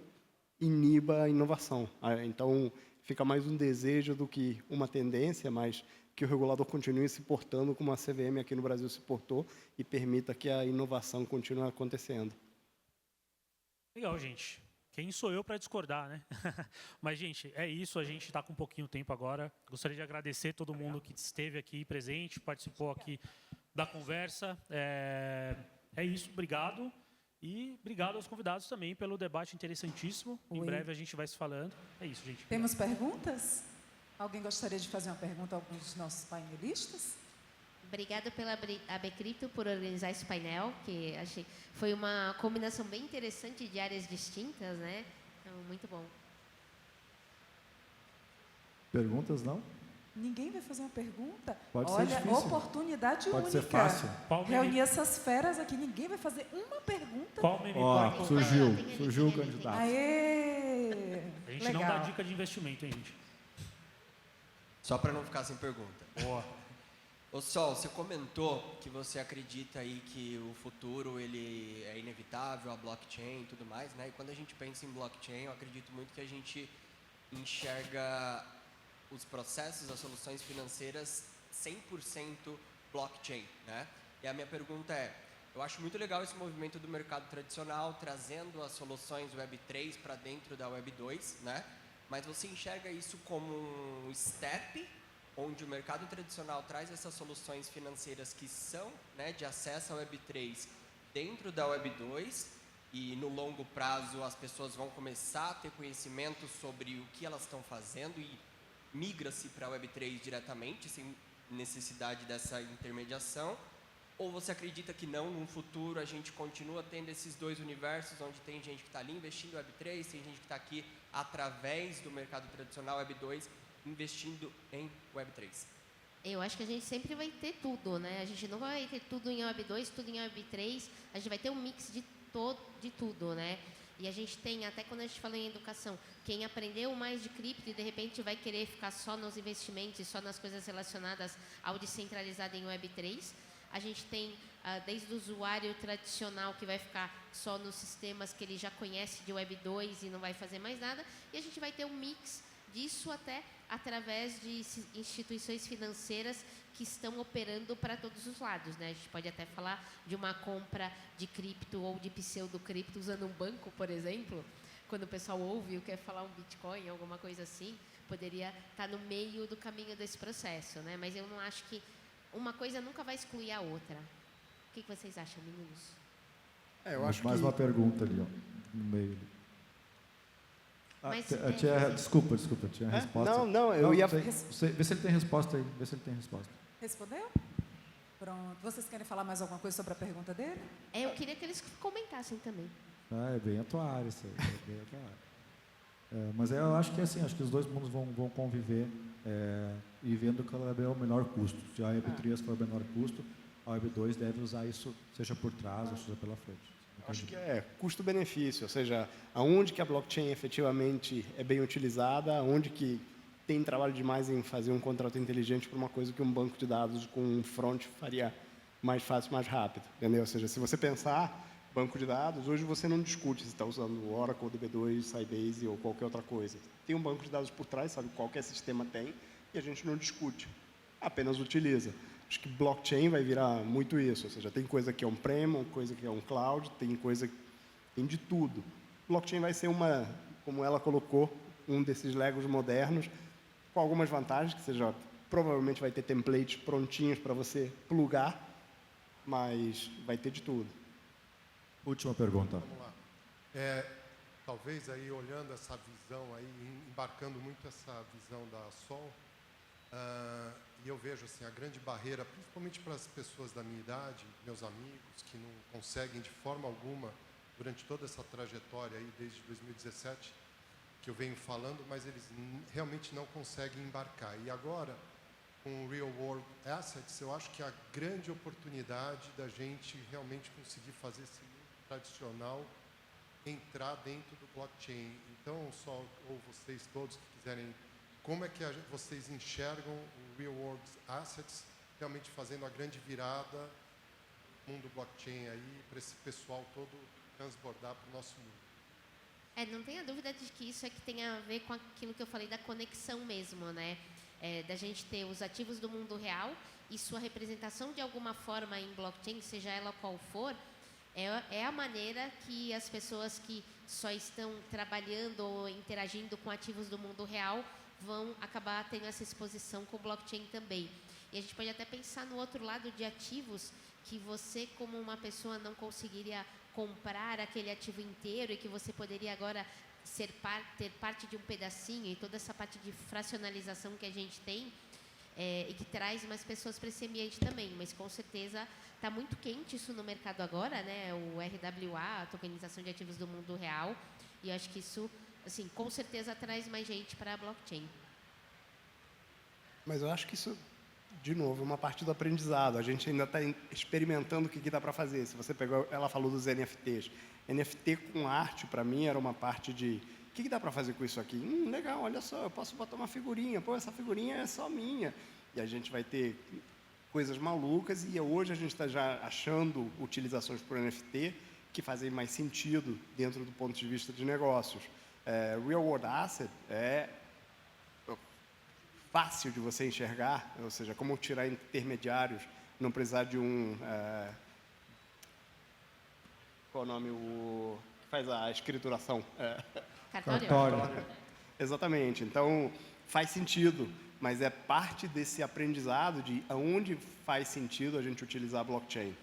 iniba a inovação. Então, fica mais um desejo do que uma tendência, mas que o regulador continue se portando como a CVM aqui no Brasil se portou e permita que a inovação continue acontecendo. Legal, gente. Quem sou eu para discordar, né? Mas, gente, é isso. A gente está com um pouquinho de tempo agora. Gostaria de agradecer todo mundo que esteve aqui presente, participou aqui da conversa. É isso. Obrigado. E obrigado aos convidados também pelo debate interessantíssimo. Em breve a gente vai se falando. É isso, gente. Temos perguntas? Alguém gostaria de fazer uma pergunta a algum dos nossos painelistas? Obrigada pela AB Cripto por organizar esse painel, que achei foi uma combinação bem interessante de áreas distintas, né? Então, muito bom. Perguntas, não? Ninguém vai fazer uma pergunta? Pode ser Olha, difícil. oportunidade Pode única. ser fácil. Reunir essas feras aqui, ninguém vai fazer uma pergunta. Qual meme Ó, surgiu o candidato. Aê! A gente Legal. não dá dica de investimento, hein, gente? Só para não ficar sem pergunta. Boa. Ô Sol, você comentou que você acredita aí que o futuro ele é inevitável, a blockchain e tudo mais, né? E quando a gente pensa em blockchain, eu acredito muito que a gente enxerga os processos, as soluções financeiras 100% blockchain, né? E a minha pergunta é, eu acho muito legal esse movimento do mercado tradicional, trazendo as soluções Web3 para dentro da Web2, né? Mas você enxerga isso como um step, onde o mercado tradicional traz essas soluções financeiras que são, né, de acesso à Web3 dentro da Web2, e no longo prazo as pessoas vão começar a ter conhecimento sobre o que elas estão fazendo e migra-se para a Web3 diretamente, sem necessidade dessa intermediação? Ou você acredita que não, num futuro a gente continua tendo esses dois universos, onde tem gente que está ali investindo em Web3, tem gente que está aqui através do mercado tradicional Web2, investindo em Web3? Eu acho que a gente sempre vai ter tudo, né? A gente não vai ter tudo em Web 2, tudo em Web 3, a gente vai ter um mix de tudo, né? E a gente tem, até quando a gente fala em educação, quem aprendeu mais de cripto e de repente vai querer ficar só nos investimentos, só nas coisas relacionadas ao descentralizado em Web 3. A gente tem desde o usuário tradicional que vai ficar só nos sistemas que ele já conhece de Web 2 e não vai fazer mais nada. E a gente vai ter um mix disso até através de instituições financeiras que estão operando para todos os lados, né? A gente pode até falar de uma compra de cripto ou de pseudo-cripto usando um banco, por exemplo. Quando o pessoal ouve ou quer falar um Bitcoin, alguma coisa assim, poderia estar no meio do caminho desse processo, né? Mas eu não acho que uma coisa nunca vai excluir a outra. O que vocês acham, meninos? Eu acho mais que... uma pergunta ali, ó, no meio. Mas, Desculpa, tinha resposta. Não, eu ia... Vê se ele tem resposta aí, vê se ele tem resposta. Respondeu? Pronto. Vocês querem falar mais alguma coisa sobre a pergunta dele? Eu queria que eles comentassem também. É bem a tua área isso aí, é bem a tua área. Mas eu acho que assim, acho que os dois mundos vão conviver e vendo qual é o menor custo. Se a Web3 for o menor custo, a Web2 deve usar isso, seja por trás ou seja pela frente. Acho que é custo-benefício, ou seja, aonde que a blockchain efetivamente é bem utilizada, aonde que tem trabalho demais em fazer um contrato inteligente para uma coisa que um banco de dados com um front faria mais fácil, mais rápido, entendeu? Ou seja, se você pensar banco de dados, hoje você não discute se está usando o Oracle, DB2, Sybase ou qualquer outra coisa. Tem um banco de dados por trás, sabe, qualquer sistema tem, e a gente não discute, apenas utiliza. Acho que blockchain vai virar muito isso, ou seja, tem coisa que é on-prem, coisa que é on cloud, tem de tudo. Blockchain vai ser como ela colocou, um desses Legos modernos, com algumas vantagens, que seja, provavelmente vai ter templates prontinhos para você plugar, mas vai ter de tudo. Última pergunta. Vamos lá. Talvez aí olhando essa visão aí, embarcando muito essa visão da Sol, e eu vejo assim a grande barreira, principalmente para as pessoas da minha idade, meus amigos, que não conseguem de forma alguma, durante toda essa trajetória aí, desde 2017, que eu venho falando, mas eles realmente não conseguem embarcar. E agora, com o Real World Assets, eu acho que é a grande oportunidade da gente realmente conseguir fazer esse mundo tradicional entrar dentro do blockchain. Então, só ou vocês todos que quiserem, como é que vocês enxergam o Real World Assets realmente fazendo a grande virada no mundo blockchain aí, para esse pessoal todo transbordar para o nosso mundo? Não tenha dúvida de que isso é que tem a ver com aquilo que eu falei da conexão mesmo, né? Da gente ter os ativos do mundo real e sua representação de alguma forma em blockchain, seja ela qual for, é a maneira que as pessoas que só estão trabalhando ou interagindo com ativos do mundo real vão acabar tendo essa exposição com o blockchain também. E a gente pode até pensar no outro lado de ativos que você, como uma pessoa, não conseguiria comprar aquele ativo inteiro e que você poderia agora ter parte de um pedacinho, e toda essa parte de fracionalização que a gente tem e que traz mais pessoas para esse ambiente também. Mas com certeza está muito quente isso no mercado agora, né? O RWA, a tokenização de ativos do mundo real, e eu acho que isso, assim, com certeza traz mais gente para a blockchain. Mas eu acho que isso, de novo, é uma parte do aprendizado. A gente ainda está experimentando o que dá para fazer. Se você pegou, ela falou dos NFTs. NFT com arte, para mim, era uma parte de... O que dá para fazer com isso aqui? Legal, olha só, eu posso botar uma figurinha. Pô, essa figurinha é só minha. E a gente vai ter coisas malucas, e hoje a gente está já achando utilizações por NFT que fazem mais sentido dentro do ponto de vista de negócios. Real World Asset é fácil de você enxergar, ou seja, como tirar intermediários, não precisar de qual o nome? O que faz a escrituração? Cartório. Exatamente. Então, faz sentido, mas é parte desse aprendizado de aonde faz sentido a gente utilizar a blockchain.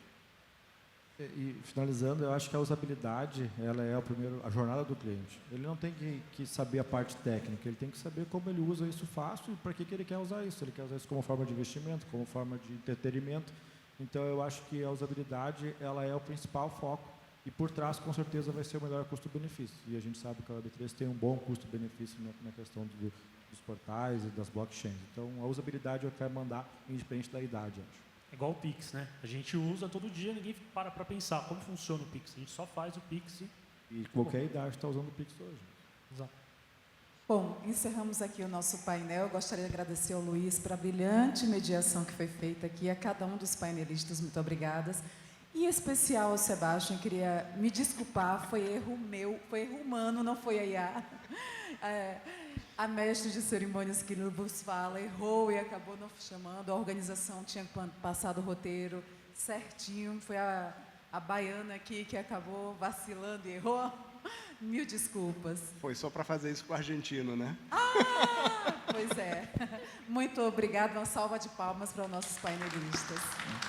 E finalizando, eu acho que a usabilidade, ela é a jornada do cliente. Ele não tem que saber a parte técnica, ele tem que saber como ele usa isso fácil e para que ele quer usar isso. Ele quer usar isso como forma de investimento, como forma de entretenimento. Então, eu acho que a usabilidade, ela é o principal foco e por trás, com certeza, vai ser o melhor custo-benefício. E a gente sabe que a Web3 tem um bom custo-benefício na questão dos portais e das blockchains. Então, a usabilidade é o que vai mandar, independente da idade, acho. É igual o Pix, né? A gente usa todo dia, ninguém para pensar como funciona o Pix. A gente só faz o Pix E qualquer idade está usando o Pix hoje. Exato. Bom, encerramos aqui o nosso painel. Eu gostaria de agradecer ao Luiz pela brilhante mediação que foi feita aqui, a cada um dos painelistas, muito obrigadas. E em especial ao Sebastião, queria me desculpar, foi erro meu, foi erro humano, não foi a IA. A mestre de cerimônias que nos fala errou e acabou não chamando, a organização tinha passado o roteiro certinho, foi a baiana aqui que acabou vacilando e errou. Mil desculpas. Foi só para fazer isso com o argentino, né? Pois é. Muito obrigada, uma salva de palmas para os nossos painelistas.